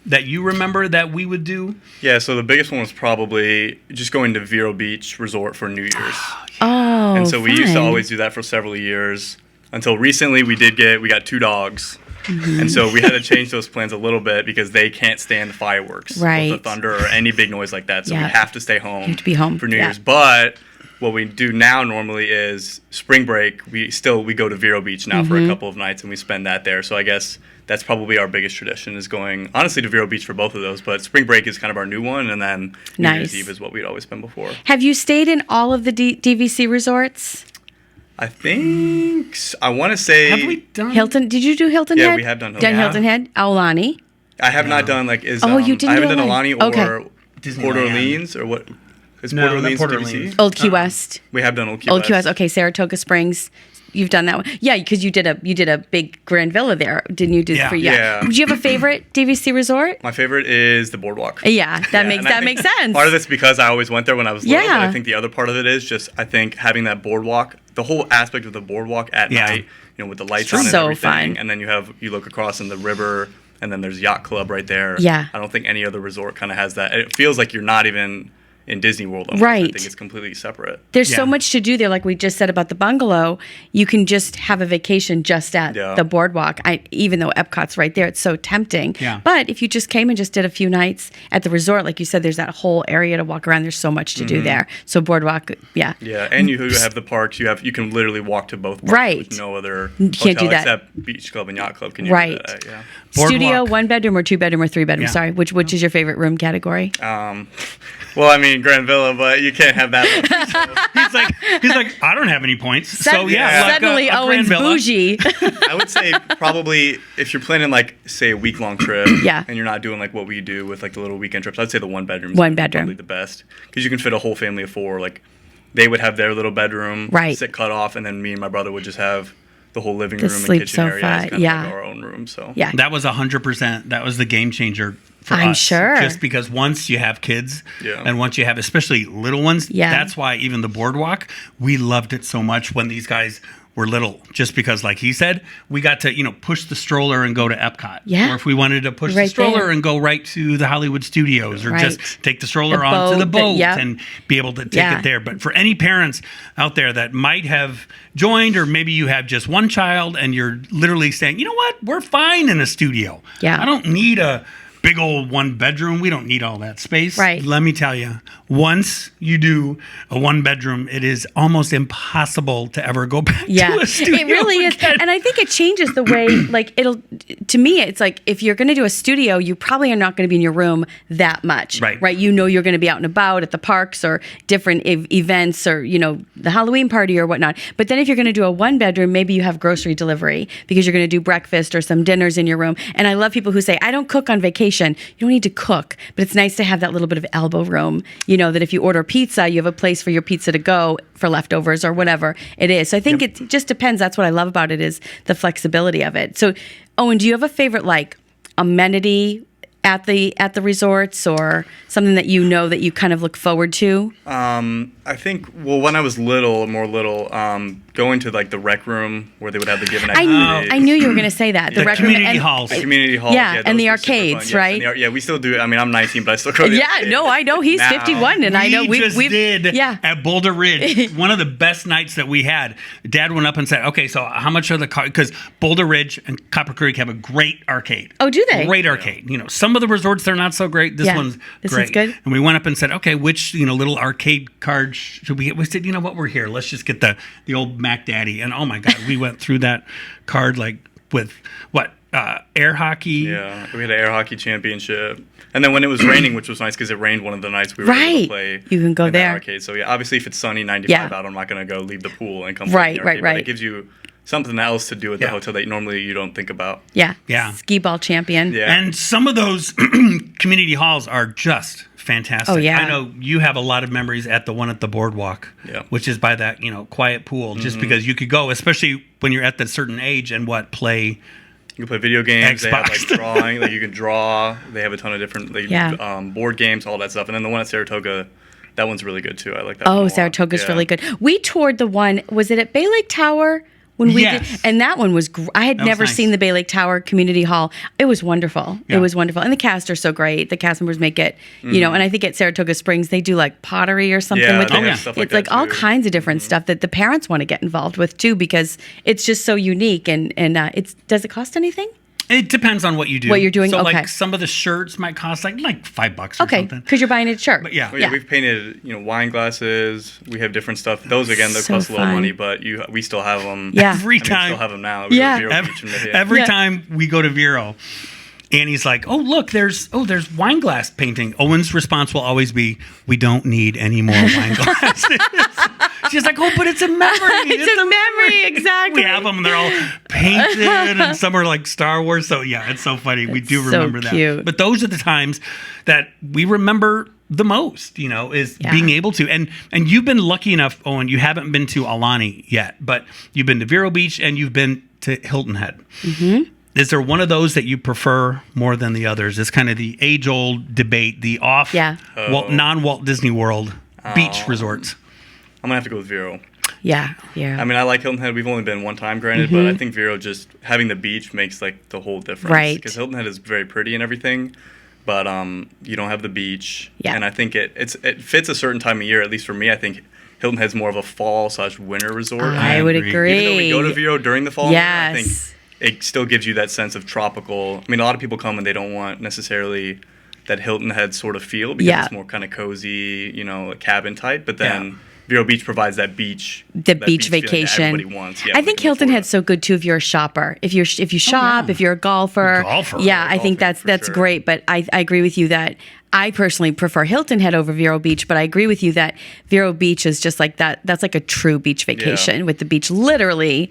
that you remember that we would do? Yeah, so the biggest one was probably just going to Vero Beach Resort for New Year's. Oh, and so we used to always do that for several years. until recently we got 2 dogs. And so we had to change those plans a little bit because they can't stand the fireworks or the thunder or any big noise like that. So we have to stay home. You have to be home for New Year's. But what we do now normally is spring break. We go to Vero Beach now for a couple of nights and we spend that there. So I guess that's probably our biggest tradition is going, honestly, to Vero Beach for both of those. But spring break is kind of our new one. And then New Year's Eve is what we'd always been before. Have you stayed in all of the DVC resorts? I think I want to say. Have we done Hilton? Did you do Hilton Head? Yeah, we have done Hilton Head. Hilton Head? Aulani? I have not done you didn't I haven't do done Aulani. Aulani or Disneyland. Port Orleans or what? Is No, Port not Orleans Port DVC? Orleans. Old Key West. We have done Old Key Old West. Key West. Okay, Saratoga Springs. You've done that one. Yeah, because you did a big grand villa there, didn't you? Yeah. Do you have a favorite DVC resort? My favorite is the Boardwalk. Yeah, that makes sense. Part of it's because I always went there when I was little, but Yeah. I think the other part of it is just I think having that boardwalk, the whole aspect of the boardwalk at night, with the lights on and So everything, fun. and then you look across in the river, and then there's Yacht Club right there. Yeah. I don't think any other resort kind of has that. It feels like you're not even in Disney World. Almost. Right. I think it's completely separate. There's Yeah. so much to do there, like we just said about the bungalow. You can just have a vacation just at the boardwalk. Even though Epcot's right there, it's so tempting. Yeah. But if you just came and just did a few nights at the resort, like you said, there's that whole area to walk around. There's so much to do there. So boardwalk, yeah. Yeah, and you have the parks. You can literally walk to both parks. Right. With no other can't hotel do that. except Beach Club and Yacht Club. Can you Right. do that? Yeah. Studio, Boardwalk. 1-bedroom or 2-bedroom or 3-bedroom. Yeah. Sorry, which is your favorite room category? Well, I mean, Grand Villa, but you can't have that one. He's like, I don't have any points. So yeah, like suddenly a Grand Owen's Villa. bougie. I would say probably if you're planning say a week-long trip, Yeah. and you're not doing like what we do with like the little weekend trips, I'd say the 1-bedroom. One bedroom. Probably the best because you can fit a whole family of 4. Like they would have their little bedroom, Right. sit cut off, and then me and my brother would just have the whole living The room sleep and kitchen area sofa, as kind of yeah. like our own room. So Yeah. That was 100%. That was the game changer for I'm us. sure. Just because once you have kids, Yeah. and once you have especially little ones, Yeah. that's why even the boardwalk, we loved it so much when these guys were little. Just because, like he said, we got to push the stroller and go to Epcot. Yeah. Or if we wanted to push the Right stroller there. and go right to the Hollywood Studios, or Right. just take the stroller The onto the boat, boat yep. and be able to take Yeah. it there. But for any parents out there that might have joined, or maybe you have just one child and you're literally saying, you know what, we're fine in a studio. Yeah. I don't need a big old 1-bedroom. We don't need all that space. Right. Let me tell you, once you do a 1-bedroom, it is almost impossible to ever go back to a studio. It really is. again. And I think it changes the way, to me, it's like if you're going to do a studio, you probably are not going to be in your room that much. Right. Right. You're going to be out and about at the parks or different events or, the Halloween party or whatnot. But then if you're going to do a 1-bedroom, maybe you have grocery delivery because you're going to do breakfast or some dinners in your room. And I love people who say, I don't cook on vacation. You don't need to cook, but it's nice to have that little bit of elbow room, that if you order pizza, you have a place for your pizza to go for leftovers or whatever it is. So I think it just depends. That's what I love about it is the flexibility of it. So, Owen, do you have a favorite amenity at the resorts or something that that you kind of look forward to? I think when I was more little, going to the rec room where they would have the given activities. I knew you were going to say that. The rec room community halls. The community halls. Yeah, and those the were super arcades, fun. Yes, right? and yeah, we still do it. I mean, I'm 19, but I still go to the Yeah, arcade. no, I know he's Now, 51, and I know we just we've did yeah. at Boulder Ridge, one of the best nights that we had. Dad went up and said, okay, so how much are the cards? Because Boulder Ridge and Copper Creek have a great arcade. Oh, do they? Great arcade. Some of the resorts, they're not so great. This Yeah. one's This great. one's good? And we went up and said, okay, which little arcade card should we get? We said, you know what, we're here. Let's just get the old Mac Daddy. And oh my God, we went through that card with air hockey. Yeah, we had an air hockey championship. And then when it was raining, which was nice because it rained one of the nights we were able Right. to play. You can go in that there. arcade. So yeah, obviously if it's sunny 95 Yeah. out, I'm not going to go leave the pool and come Right, play in the right, arcade. But right. it gives you something else to do at the Yeah. hotel that normally you don't think about. Yeah. Yeah. Skee ball champion. Yeah. And some of those community halls are just fantastic. Oh, yeah. I know you have a lot of memories at the one at the boardwalk, which is by that, quiet pool, just because you could go, especially when you're at that certain age and play. You can play video games. They have Xbox. drawing. You can draw. They have a ton of different board games, all that stuff. And then the one at Saratoga, that one's really good too. I like that one a Oh, lot. Saratoga's Yeah. really good. We toured the one, was it at Bay Lake Tower when we Yes. did, and that one was. I had That was never nice. seen the Bay Lake Tower Community Hall. It was wonderful. Yeah. It was wonderful, and the cast are so great. The cast members make it, you know. And I think at Saratoga Springs they do like pottery or something Yeah, with they it. have stuff like It's like that, all too. kinds of different stuff that the parents want to get involved with too, because it's just so unique. And it's does it cost anything? It depends on what you do. What you're doing, So okay. like some of the shirts might cost like $5 or Okay, something. because you're buying a shirt. But yeah. Well, yeah, we've painted, wine glasses. We have different stuff. Those again, they So cost a little fun. money, but we still have them. Yeah. Every We time. still have them now. We Yeah. go to Vero Beach and they hit. Every Yeah. time we go to Vero, Annie's like, "Oh, look, there's wine glass painting." Owen's response will always be, "We don't need any more wine glasses." She's like, "Oh, but it's a memory. It's a memory, exactly. We have them, and they're all painted, and some are like Star Wars. So yeah, it's so funny. We do so remember cute. that. But those are the times that we remember the most. Is Yeah. being able to. And you've been lucky enough, Owen. You haven't been to Alani yet, but you've been to Vero Beach and you've been to Hilton Head. Mm-hmm. Is there one of those that you prefer more than the others? It's kind of the age-old debate, the non-Walt Disney World beach resorts. I'm gonna have to go with Vero. Yeah. I mean, I like Hilton Head. We've only been one time, granted, but I think Vero just having the beach makes like the whole difference. Right. Because Hilton Head is very pretty and everything, but you don't have the beach. Yeah. And I think it fits a certain time of year. At least for me, I think Hilton Head's more of a fall/winter resort. I would agree. agree. Even though we go to Vero during the fall, I think Yes. it still gives you that sense of tropical. I mean, a lot of people come and they don't want necessarily that Hilton Head sort of feel because Yeah. it's more kind of cozy, cabin type. But then Vero Beach provides that beach, The that beach feeling that vacation. everybody wants. Yeah, I when think they go Hilton to Head's so good too if you're a shopper. If you shop, if you're a golfer. Golfer. Yeah, I think Golfing, for that's sure. great. But I agree with you that I personally prefer Hilton Head over Vero Beach. But I agree with you that Vero Beach is just like that. That's like a true beach vacation with the beach literally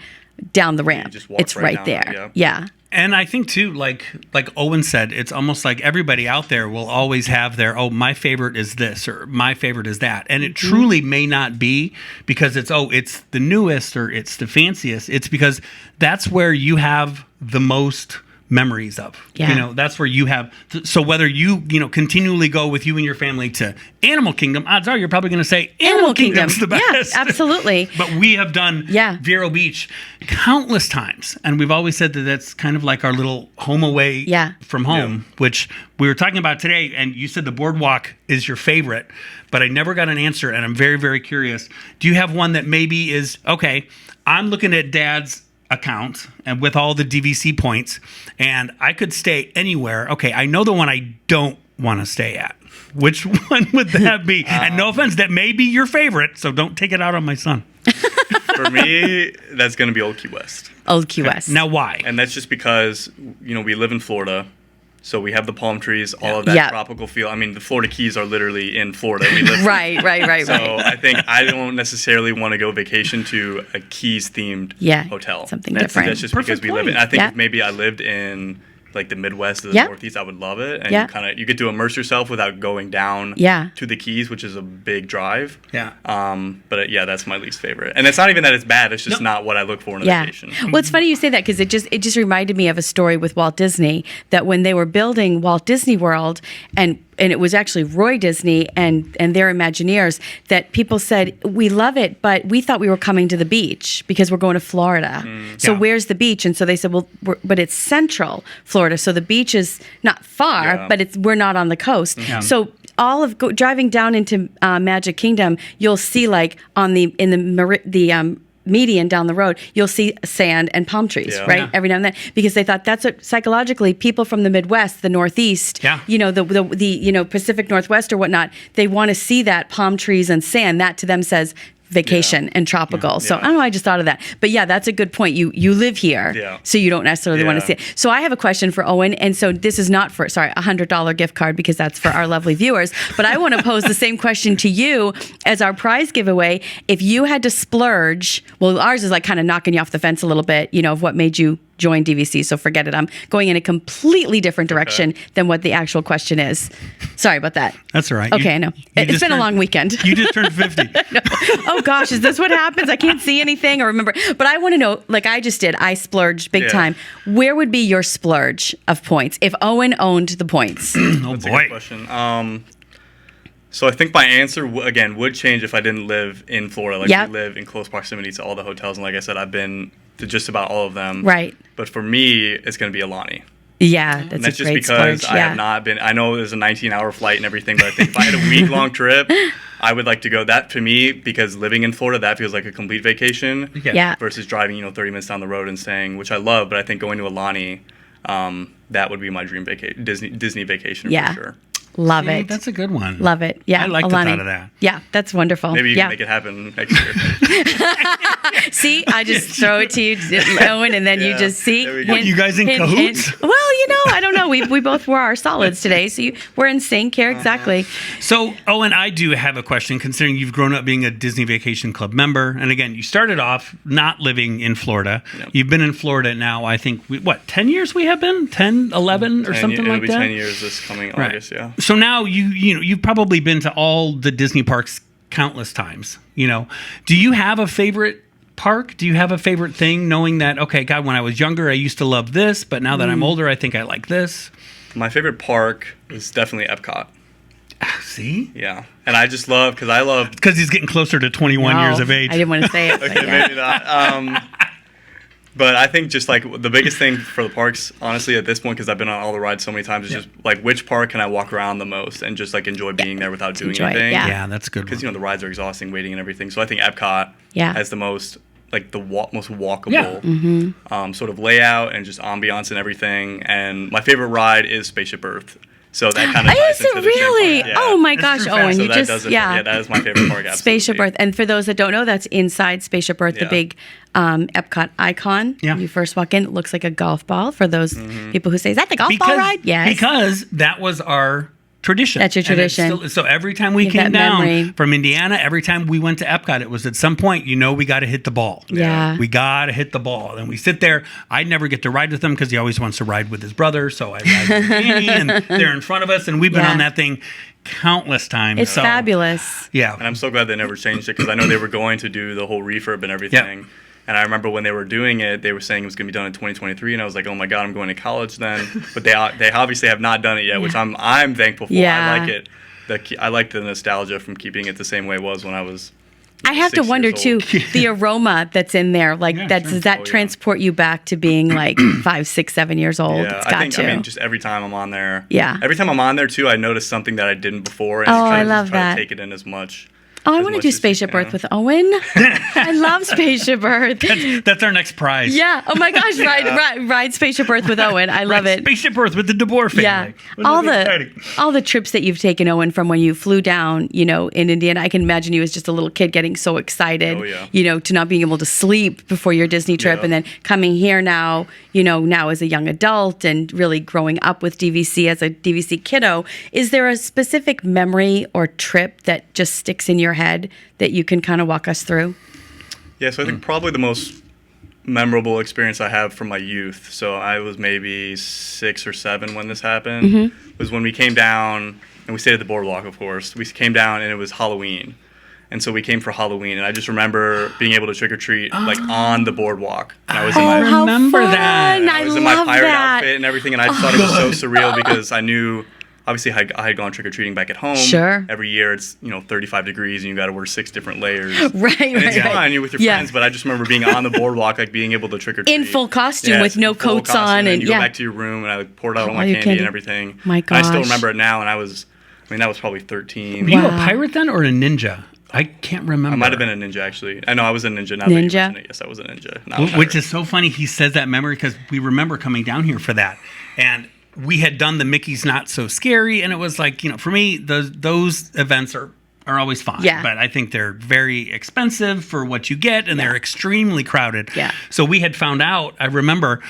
down the ramp. just walk It's right right down it, there. Yeah. And I think too, like Owen said, it's almost like everybody out there will always have their, my favorite is this or my favorite is that. And it truly may not be because it's the newest or it's the fanciest. It's because that's where you have the most memories of. Yeah. That's where you have. So whether you continually go with you and your family to Animal Kingdom, odds are you're probably going to say Animal Kingdom's the best. Yeah, absolutely. But we have done Vero Beach countless times, and we've always said that that's kind of like our little home away from home, which we were talking about today, and you said the boardwalk is your favorite, but I never got an answer, and I'm very, very curious. Do you have one that maybe is, okay, I'm looking at Dad's account and with all the DVC points, and I could stay anywhere. Okay, I know the one I don't want to stay at. Which one would that be? And no offense, that may be your favorite, so don't take it out on my son. For me, that's going to be Old Key West. Old Key West. Now, why? And that's just because, we live in Florida. So we have the palm trees, all of that Yeah. tropical feel. I mean, the Florida Keys are literally in Florida. We live Right. So I think I don't necessarily want to go vacation to a Keys themed hotel. Something different. That's just Perfect because we live in. point. I think Yeah. if maybe I lived in like the Midwest or the Yeah. Northeast, I would love it. And Yeah. you get to immerse yourself without going down Yeah. to the Keys, which is a big drive. Yeah. But that's my least favorite. And it's not even that it's bad. It's just not what I look for in a vacation. Well, it's funny you say that because it just reminded me of a story with Walt Disney that when they were building Walt Disney World and it was actually Roy Disney and their Imagineers that people said, we love it, but we thought we were coming to the beach because we're going to Florida. So where's the beach? And so they said, well, but it's central Florida. So the beach is not far, but we're not on the coast. So all of driving down into Magic Kingdom, you'll see like in the median down the road, you'll see sand and palm trees, right? Every now and then, because they thought that's what psychologically people from the Midwest, the Northeast, the Pacific Northwest or whatnot, they want to see that palm trees and sand. That to them says vacation and tropical. So I don't know, I just thought of that. But that's a good point. You live here, so you don't necessarily want to see it. So I have a question for Owen. And so this is not for, $100 gift card because that's for our lovely viewers. But I want to pose the same question to you as our prize giveaway. If you had to splurge, well, ours is like kind of knocking you off the fence a little bit, of what made you join DVC. So forget it. I'm going in a completely different direction than what the actual question is. Sorry about that. That's all right. Okay, I know. It's been a long weekend. You just turned 50. Oh gosh, is this what happens? I can't see anything or remember. But I want to know, like I just did, I splurged big time. Where would be your splurge of points if Owen owned the points? That's a good question. So I think my answer, again, would change if I didn't live in Florida. We live in close proximity to all the hotels. And like I said, I've been to just about all of them. Right. But for me, it's going to be Alani. Yeah, And that's that's a just great because splurge. I Yeah. have not been. I know there's a 19-hour flight and everything, but I think if I had a week-long trip, I would like to go. That to me, because living in Florida, that feels like a complete vacation. Yeah. Versus driving, 30 minutes down the road and staying, which I love. But I think going to Alani, that would be my dream vacation, Disney vacation Yeah. for sure. Love See, it. that's a good one. Love it. Yeah. I like the Alani. thought of that. Yeah, that's wonderful. Maybe you yeah. can make it happen next year. See, I just throw it to you, Owen, and then you Yeah, just see. there we go. You guys in cahoots? Well, I don't know. We both wore our solids today, so we're in sync here. Exactly. So, Owen, I do have a question, considering you've grown up being a Disney Vacation Club member. And again, you started off not living in Florida. Yep. You've been in Florida now, I think, 10 years we have been? 10, 11 or something like that? It'll be 10 years this coming August, yeah. So now you've probably been to all the Disney parks countless times. Do you have a favorite park? Do you have a favorite thing, knowing that, okay, God, when I was younger, I used to love this, but now that I'm older, I think I like this? My favorite park is definitely Epcot. See? Yeah. And I just love, Because he's getting closer to 21 years of age. I didn't want to say it. But okay, yeah. maybe not. But I think just like the biggest thing for the parks, honestly, at this point, because I've been on all the rides so many times, is just like which park can I walk around the most and just like enjoy being there without doing Enjoy it, anything. yeah. Yeah, that's a good. Because the rides are exhausting, waiting and everything. So I think Epcot has the most like the most walkable sort of layout and just ambiance and everything. And my favorite ride is Spaceship Earth. So that kind of Is it really? Yeah. Oh my That's gosh, true Owen, fast. you that just does it. Yeah, that is my favorite park. Absolutely. Spaceship Earth. And for those that don't know, that's inside Spaceship Earth, the Yeah. big Epcot icon. Yeah. You first walk in, it looks like a golf ball. For those people who say, is that the golf ball ride? Yes. Because that was our tradition. That's your And it's tradition. so every time we You have came that down memory. from Indiana, every time we went to Epcot, it was at some point, we got to hit the ball. Yeah. We got to hit the ball. And we sit there. I never get to ride with him because he always wants to ride with his brother. So I ride with Annie, and they're in front of us. And we've been Yeah. on that thing countless times. It's So, fabulous. Yeah. And I'm so glad they never changed it because I know they were going to do the whole refurb and everything. And I remember when they were doing it, they were saying it was going to be done in 2023, and I was like, "Oh my God, I'm going to college then." But they obviously have not done it yet, which I'm thankful for. Yeah. I like it. I like the nostalgia from keeping it the same way it was when I was. I have to 6 wonder years too, old. the aroma that's in there, like sure. does that Oh, yeah. transport you back to being like 5, 6, 7 years old? Yeah, It's got I think. to. I mean, just every time I'm on there. Yeah. Every time I'm on there too, I notice something that I didn't before, and Oh, try I to love just try that. to take it in as much. Oh, I as want to much do as you Spaceship can. Earth with Owen. I love Spaceship Earth. That's our next prize. Yeah. Oh my gosh, ride Spaceship Earth with Owen. I love it. Spaceship Earth with the DeBoer family. Yeah. Wouldn't that be exciting? All the trips that you've taken, Owen, from when you flew down, in Indiana. I can imagine you as just a little kid getting so excited, Oh, yeah. To not being able to sleep before your Disney trip, Yeah. and then coming here now, now as a young adult and really growing up with DVC as a DVC kiddo. Is there a specific memory or trip that just sticks in your head that you can kind of walk us through? Yeah, so I think probably the most memorable experience I have from my youth. So I was maybe 6 or 7 when this happened. Was when we came down and we stayed at the boardwalk, of course. We came down and it was Halloween. And so we came for Halloween, and I just remember being able to trick or treat like on the boardwalk. And I was in Oh, my how remember fun. that. I was in my love pirate that. outfit and everything, and I just thought it was so surreal because I knew. Obviously, I had gone trick-or-treating back at home. Sure. Every year it's 35 degrees and you got to wear 6 different layers. Right, And it's right. fun. You're with your Yeah. friends, but I just remember being on the boardwalk, like being able to trick-or-treat. In full costume with in no full coats costume, on, and you yeah. go back to your room and I poured out all Oh, my you candy candy. and everything. My And I still gosh. remember it now, and that was probably 13. Were you a Wow. pirate then or a ninja? I can't remember. I might have been a ninja, actually. I know I was a ninja. Now that you Ninja? mention it. Yes, I was a ninja. Not a Which pirate. is so funny. He says that memory because we remember coming down here for that. And we had done the Mickey's Not So Scary. And it was like, for me, those events are always fun. Yeah. But I think they're very expensive for what you get, and they're extremely crowded. Yeah. So we had found out, I remember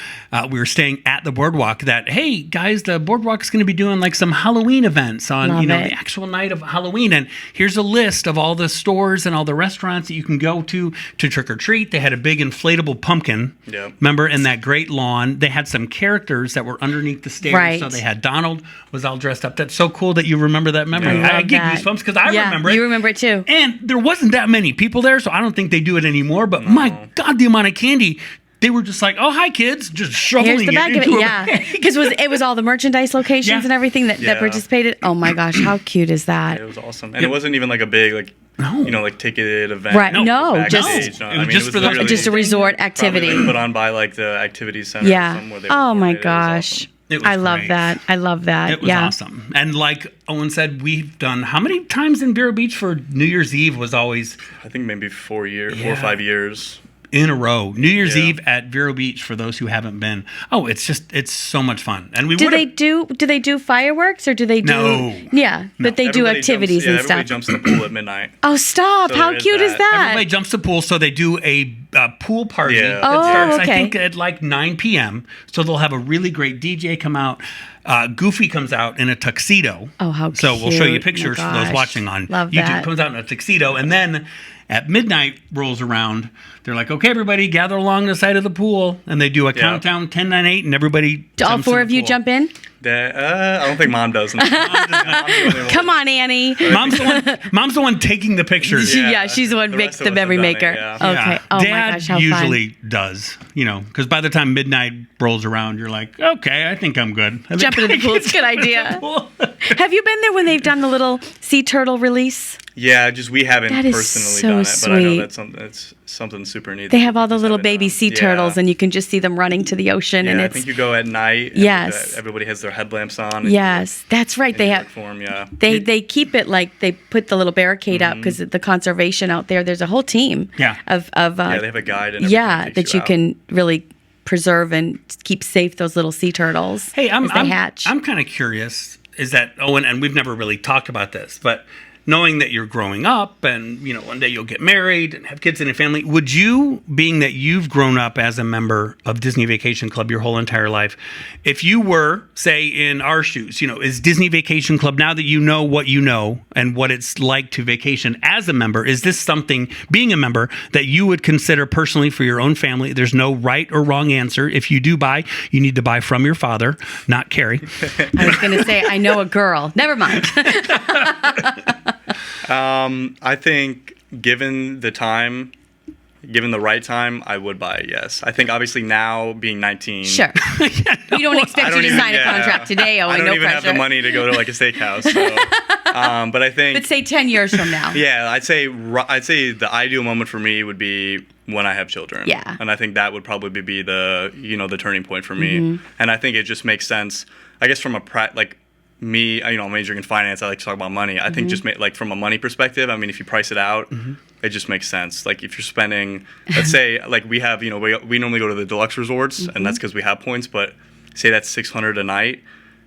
we were staying at the boardwalk that, hey, guys, the boardwalk is going to be doing like some Halloween events on, Love it. the actual night of Halloween. And here's a list of all the stores and all the restaurants that you can go to trick or treat. They had a big inflatable pumpkin. Yep. Remember, in that great lawn, they had some characters that were underneath the stairs. Right. So they had Donald was all dressed up. That's so cool that you remember that memory. I I love get that. goosebumps because I Yeah, remember it. you remember it too. And there wasn't that many people there, so I don't think they do it anymore. But my God, the amount of candy. They were just like, oh, hi, kids, just shoveling Here's the bag it of it, into a yeah. bag. Because it was all the merchandise locations Yeah. and everything that Yeah. participated. Oh my gosh, how cute is that? It was awesome. And it wasn't even like a big, like, like ticketed event. Right. No, backstage. just- No, It was just for the- literally Just a resort probably activity. put on by like the activity center. Yeah. Or somewhere they Oh my recorded it. It was gosh. awesome. It was I love great. that. I love that. It was yeah. awesome. And like Owen said, we've done how many times in Vero Beach for New Year's Eve was always I think maybe 4 or Yeah. 5 years. in a row. New Year's Yeah. Eve at Vero Beach for those who haven't been. Oh, it's so much fun. And we Do would've- they do fireworks or do they do No. Yeah, but they do Everybody activities and everybody stuff. jumps in the pool at midnight. Oh, stop. So How there is cute is that. that? Everybody jumps the pool, so they do a pool party Yeah. that Oh, starts, okay. I think, at like 9 p.m. So they'll have a really great DJ come out. Goofy comes out in a tuxedo. Oh, how So we'll show you cute. pictures Oh for my those gosh. watching on Love YouTube. that. Comes out in a tuxedo, and then at midnight rolls around. They're like, "Okay, everybody, gather along the side of the pool," and they do a countdown 10, 9, 8, and everybody. Do all jumps four in of the you pool. jump in? I don't think Mom does. Come on, Annie. Mom's the one taking the pictures. Yeah, she's the one The makes rest of the us memory have done maker. it, yeah. Okay. Yeah. Oh Dad my gosh, how usually does, because by the time midnight rolls around, you're like, okay, I think I'm good. fun. Jump into the pool. It's a good idea. Have you been there when they've done the little sea turtle release? Yeah, just we haven't That is personally so done it, but I know sweet. that's something super neat. They that have all the just little haven't baby done. sea Yeah. turtles, and you can just see them running to the ocean. Yeah, and I it's think you go at night. And Yes. everybody has their headlamps on. and yes, that's right. you They look have. for 'em, yeah. They keep it like they put the little barricade up because the conservation out there. There's a whole team. Yeah. Of Yeah, they have a guide and yeah, everything takes that you out. can really preserve and keep safe those little sea turtles. Hey, as they hatch. I'm kind of curious. Is that Owen? And we've never really talked about this, but knowing that you're growing up, and one day you'll get married and have kids and a family, would you, being that you've grown up as a member of Disney Vacation Club your whole entire life, if you were, say, in our shoes, is Disney Vacation Club, now that you know what you know and what it's like to vacation as a member, is this something, being a member, that you would consider personally for your own family? There's no right or wrong answer. If you do buy, you need to buy from your father, not Kerri. I was going to say I know a girl. Never mind. I think given the right time, I would buy it, yes. I think obviously now being 19. Sure. We don't expect I you don't to even- sign a yeah. contract today. Oh, I don't no even pressure. have the money to go to like a steakhouse. So. But I think. But say 10 years from now. Yeah, I'd say the ideal moment for me would be when I have children. Yeah. And I think that would probably be the the turning point for me. Mm-hmm. And I think it just makes sense. I guess from me, I'm majoring in finance. I like to talk about money. I think just from a money perspective, I mean, if you price it out, it just makes sense. Like if you're spending, let's say, like we have, we normally go to the deluxe resorts, and that's because we have points. But say that's $600 a night,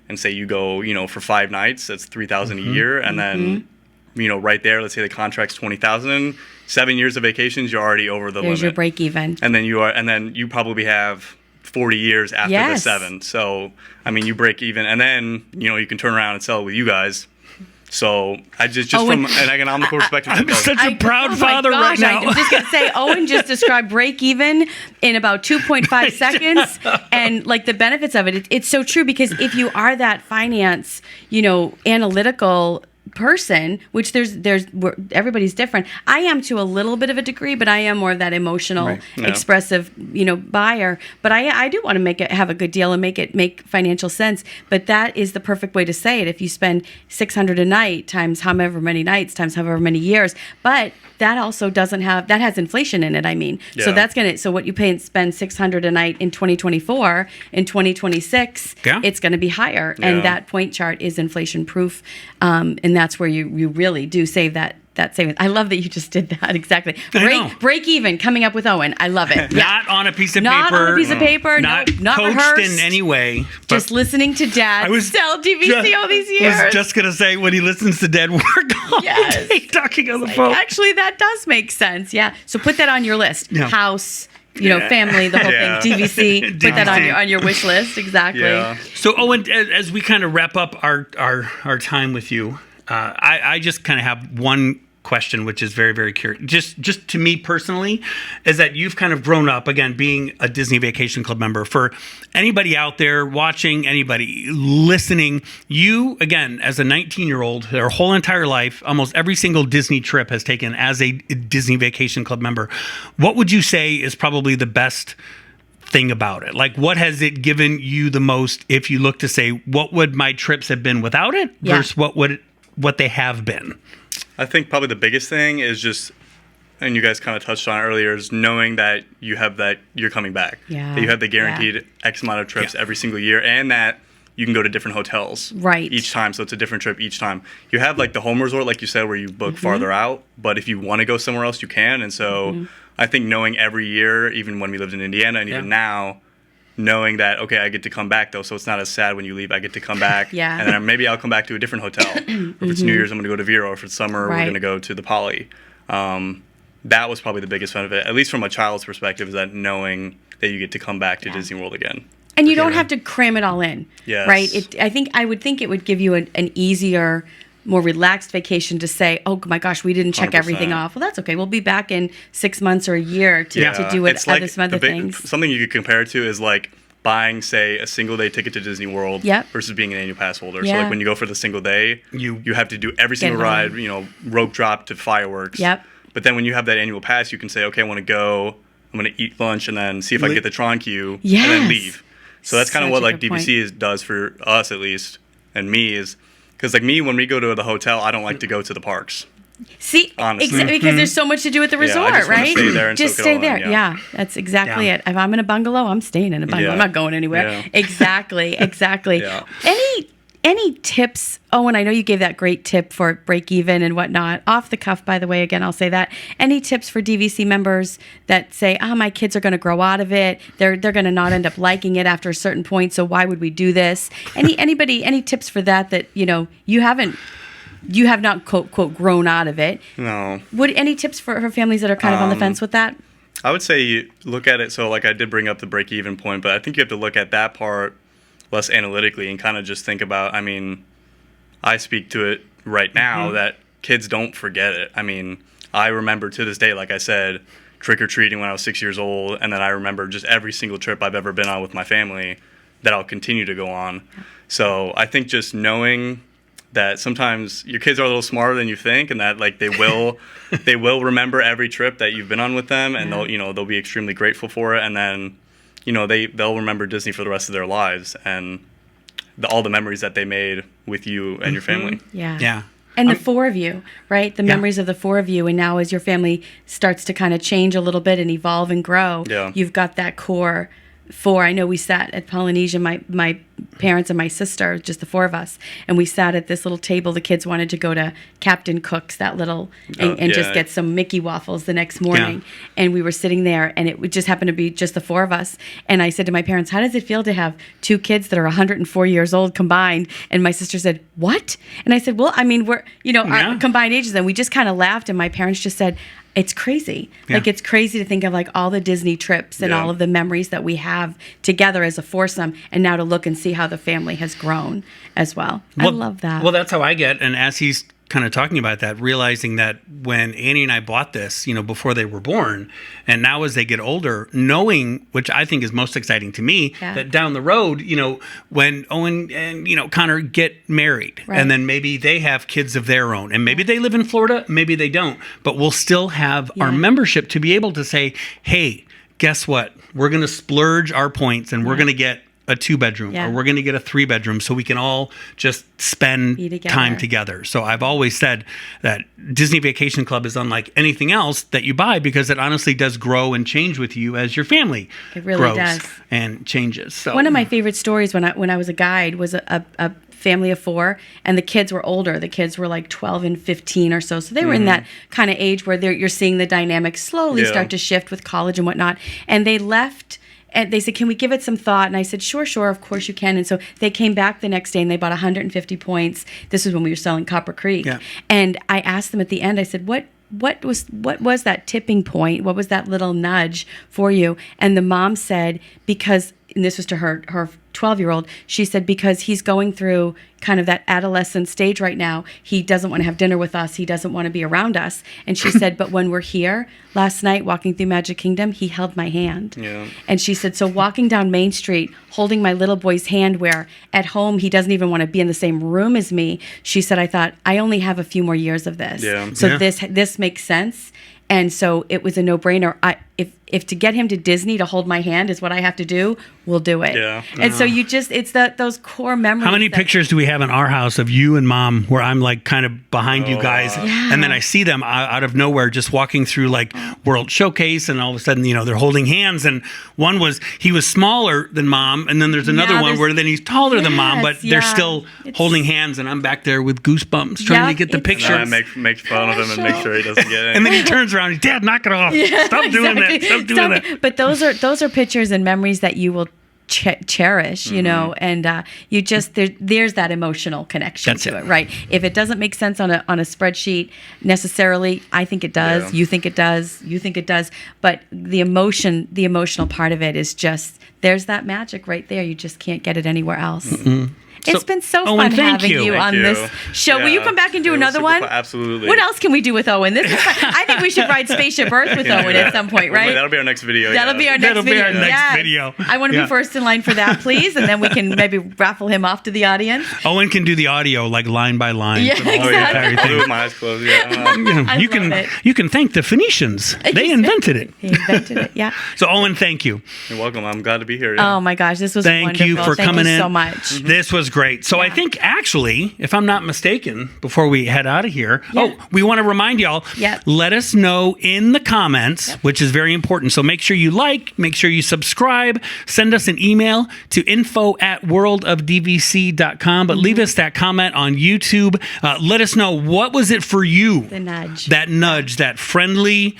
and say you go, for 5 nights, that's $3,000 a year, and then, right there, let's say the contract's $20,000. 7 years of vacations, you're already over the There's limit. your break even. And then you probably have 40 years after the Yes. 7. So, I mean, you break even, and then, you can turn around and sell it with you guys. So, I just from an economical perspective, I'm such a proud father right now. I'm just going to say, Owen just described break even in about 2.5 seconds. And like the benefits of it, it's so true because if you are that finance, analytical person, which everybody's different. I am to a little bit of a degree, but I am more of that emotional, Right. Yeah. expressive, buyer. But I do want to have a good deal and make financial sense. But that is the perfect way to say it. If you spend $600 a night times however many nights times however many years, but that also that has inflation in it. I mean, so Yeah. so what you pay and spend $600 a night in 2024, in 2026, Yeah. it's going to be higher. Yeah. And that point chart is inflation proof. And that's where you really do save that savings. I love that you just did that. Exactly. I know. Break even coming up with Owen. I love it. Yeah. Not on a piece of Not paper. on a piece of paper. Not not coached rehearsed. in any way. but Just listening to Dad sell DVC all these years. I was just going to say, when he listens to Dad work all Yes. day talking on the phone. Actually, that does make sense. Yeah. So put that on your list. Yeah. House, family, the whole Yeah. thing. DVC. Put that DVC. on your wish list. Exactly. Yeah. So, Owen, as we kind of wrap up our time with you, I just kind of have one question, which is very, very curious. Just to me personally, is that you've kind of grown up, again, being a Disney Vacation Club member. For anybody out there watching, anybody listening, you, again, as a 19-year-old, their whole entire life, almost every single Disney trip has taken as a Disney Vacation Club member. What would you say is probably the best thing about it? Like, what has it given you the most, if you look to say, what would my trips have been without it Yeah. versus what they have been? I think probably the biggest thing is just, and you guys kind of touched on it earlier, is knowing that you're coming back. Yeah. That you have the guaranteed X amount of trips every single year, and that you can go to different hotels each time. So it's a different trip each time. You have like the home resort, like you said, where you book farther out. But if you want to go somewhere else, you can. And so I think knowing every year, even when we lived in Indiana and even now, knowing that, okay, I get to come back though, so it's not as sad when you leave. I get to come back, and then maybe I'll come back to a different hotel. If it's New Year's, I'm going to go to Vero. If it's summer, we're going to go to the Poly. That was probably the biggest benefit, at least from a child's perspective, is that knowing that you get to come back to Disney World again. And you don't have to cram it all in, right? I would think it would give you an easier, more relaxed vacation to say, oh my gosh, we didn't check 100%. everything off. Well, that's okay. We'll be back in 6 months or a year to do It's like some other things. Something you could compare it to is like buying, say, a single day ticket to Disney World versus being an annual pass holder. So like when you go for the single day, you have to do every single ride, rope drop to fireworks. But then when you have that annual pass, you can say, okay, I want to go, I'm going to eat lunch and then see if I can get the Tron queue and then leave. So that's kind of what like DVC does for us, at least, and me, is because like me, when we go to the hotel, I don't like to go to the parks. See, honestly, because there's so much to do at the resort, I just right? Stay there and just soak stay it all there. in, Yeah, that's exactly it. If I'm in a bungalow, I'm staying in a bungalow. I'm not going anywhere. Exactly. Any tips? Oh, and I know you gave that great tip for break even and whatnot. Off the cuff, by the way, again, I'll say that. Any tips for DVC members that say, my kids are going to grow out of it. They're going to not end up liking it after a certain point. So why would we do this? Any tips for that you have not quote grown out of it? No. Any tips for families that are kind of on the fence with that? I would say you look at it. So like I did bring up the break even point, but I think you have to look at that part less analytically and kind of just think about, I speak to it right now that kids don't forget it. I remember to this day, like I said, trick-or-treating when I was 6 years old, and then I remember just every single trip I've ever been on with my family that I'll continue to go on. So I think just knowing that sometimes your kids are a little smarter than you think, and that like they will remember every trip that you've been on with them, and they'll be extremely grateful for it, and then they'll remember Disney for the rest of their lives and all the memories that they made with you and your family. Yeah. And the four of you, right? The memories of the four of you. And now as your family starts to kind of change a little bit and evolve and grow, you've got that core four. I know we sat at Polynesia, my parents and my sister, just the four of us, and we sat at this little table. The kids wanted to go to Captain Cook's, that little, and just get some Mickey waffles the next morning. And we were sitting there, and it just happened to be just the four of us. And I said to my parents, how does it feel to have two kids that are 104 years old combined? And my sister said, what? And I said, well, we're, our combined ages. And we just kind of laughed, and my parents just said, it's crazy. Like, it's crazy to think of like all the Disney trips and all of the memories that we have together as a foursome, and now to look and see how the family has grown as well. I love that. Well, that's how I get. And as he's kind of talking about that, realizing that when Annie and I bought this, before they were born, and now as they get older, knowing, which I think is most exciting to me, that down the road, when Owen and, Connor get married, and then maybe they have kids of their own, and maybe they live in Florida, maybe they don't, but we'll still have our membership to be able to say, hey, guess what? We're going to splurge our points, and we're going to get a 2-bedroom, or we're going to get a 3-bedroom, so we can all just spend time together. So I've always said that Disney Vacation Club is unlike anything else that you buy, because it honestly does grow and change with you as your family grows and changes. So one of my favorite stories when I was a guide was a family of four, and the kids were older. The kids were like 12 and 15 or so. So they were in that kind of age where you're seeing the dynamics slowly start to shift with college and whatnot. And they left. And they said, can we give it some thought? And I said, sure, of course you can. And so they came back the next day and they bought 150 points. This was when we were selling Copper Creek. Yeah. And I asked them at the end, I said, what was that tipping point? What was that little nudge for you? And the mom said, because, and this was to her 12-year-old, she said, because he's going through kind of that adolescent stage right now. He doesn't want to have dinner with us. He doesn't want to be around us. And she said, but when we're here, last night walking through Magic Kingdom, he held my hand. Yeah. And she said, so walking down Main Street, holding my little boy's hand, where at home he doesn't even want to be in the same room as me. She said, I thought, I only have a few more years of this. Yeah. So this makes sense. And so it was a no-brainer. If to get him to Disney to hold my hand is what I have to do, we'll do it. Yeah. And so it's those core memories. How many pictures do we have in our house of you and Mom where I'm like kind of behind you guys, and then I see them out of nowhere just walking through like World Showcase, and all of a sudden, they're holding hands, and one was he was smaller than Mom, and then there's another one where then he's taller than Mom, but they're still holding hands, and I'm back there with goosebumps trying to get the picture. And I make fun of him and make sure he doesn't get it. And then he turns around, he's, Dad, knock it off. Stop doing that. Stop doing that. But those are pictures and memories that you will cherish, and you just there's that emotional connection to it, right? If it doesn't make sense on a spreadsheet necessarily, I think it does. Yeah. You think it does. You think it does. But the emotional part of it is just there's that magic right there. You just can't get it anywhere else. Mm-hmm. It's been so fun having you on this show. Yeah. Will you come back and do another one? Absolutely. What else can we do with Owen? This is fun. I think we should ride Spaceship Earth with Owen at some point, right? That'll be our next video. That'll be our next video. I want to be first in line for that, please, and then we can maybe raffle him off to the audience. Owen can do the audio like line by line. Yeah, exactly. With my eyes closed. Yeah. You can thank the Phoenicians. They invented it. He invented it. Yeah. So Owen, thank you. You're welcome. I'm glad to be here. Yeah. Oh my gosh, this was thank wonderful. You for coming in so much. Mm-hmm. This was great. So I think actually, if I'm not mistaken, before we head out of here, we want to remind y'all, let us know in the comments, which is very important. So make sure you make sure you subscribe, send us an email to info@worldofdvc.com, but leave us that comment on YouTube. Let us know, what was it for you? The nudge. That nudge, that friendly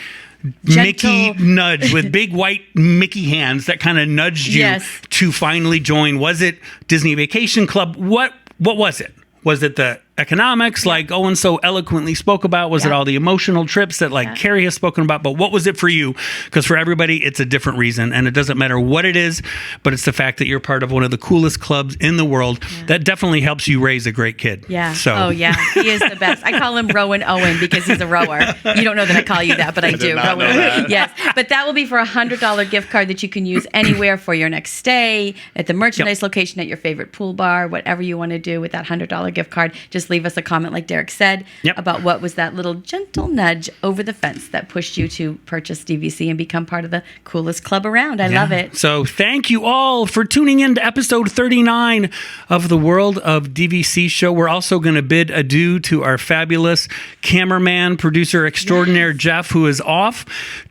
gentle Mickey nudge with big white Mickey hands that kind of nudged you to finally join. Was it Disney Vacation Club? What was it? Was it the economics like Owen so eloquently spoke about? Was it all the emotional trips that Kerri has spoken about? But what was it for you? Because for everybody, it's a different reason, and it doesn't matter what it is, but it's the fact that you're part of one of the coolest clubs in the world. That definitely helps you raise a great kid. Yeah. So. Oh yeah, he is the best. I call him Rowan Owen because he's a rower. You don't know that I call you that, but I do. Rowan. Yes, but that will be for a $100 gift card that you can use anywhere for your next stay, at the merchandise location, at your favorite pool bar, whatever you want to do with that $100 gift card. Just leave us a comment, like Derek said, about what was that little gentle nudge over the fence that pushed you to purchase DVC and become part of the coolest club around. I love it. So thank you all for tuning in to episode 39 of the World of DVC show. We're also going to bid adieu to our fabulous cameraman, producer extraordinaire, Jeff, who is off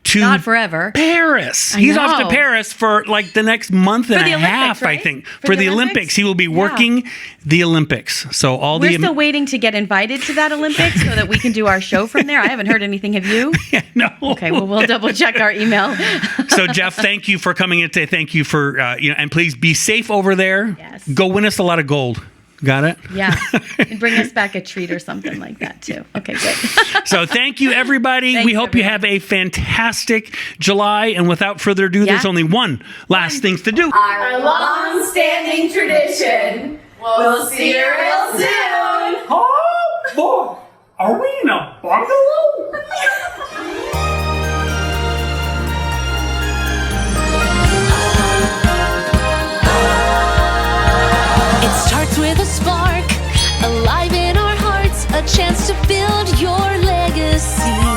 to not forever. Paris. He's off to Paris for like the next month and a half, right? I think. For the Olympics. He will be working the Olympics. So we're still waiting to get invited to that Olympics so that we can do our show from there. I haven't heard anything. Have you? No. Okay, well, we'll double check our email. So, Jeff, thank you for coming in today. Thank you for, and please be safe over there. Yes. Go win us a lot of gold. Got it? Yeah. And bring us back a treat or something like that, too. Okay, good. So thank you, everybody. We hope you have a fantastic July. And without further ado, there's only one last thing to do. Our long-standing tradition. We'll see you real soon. Oh, boy. Are we in a bungalow? It starts with a spark, alive in our hearts, a chance to build your legacy.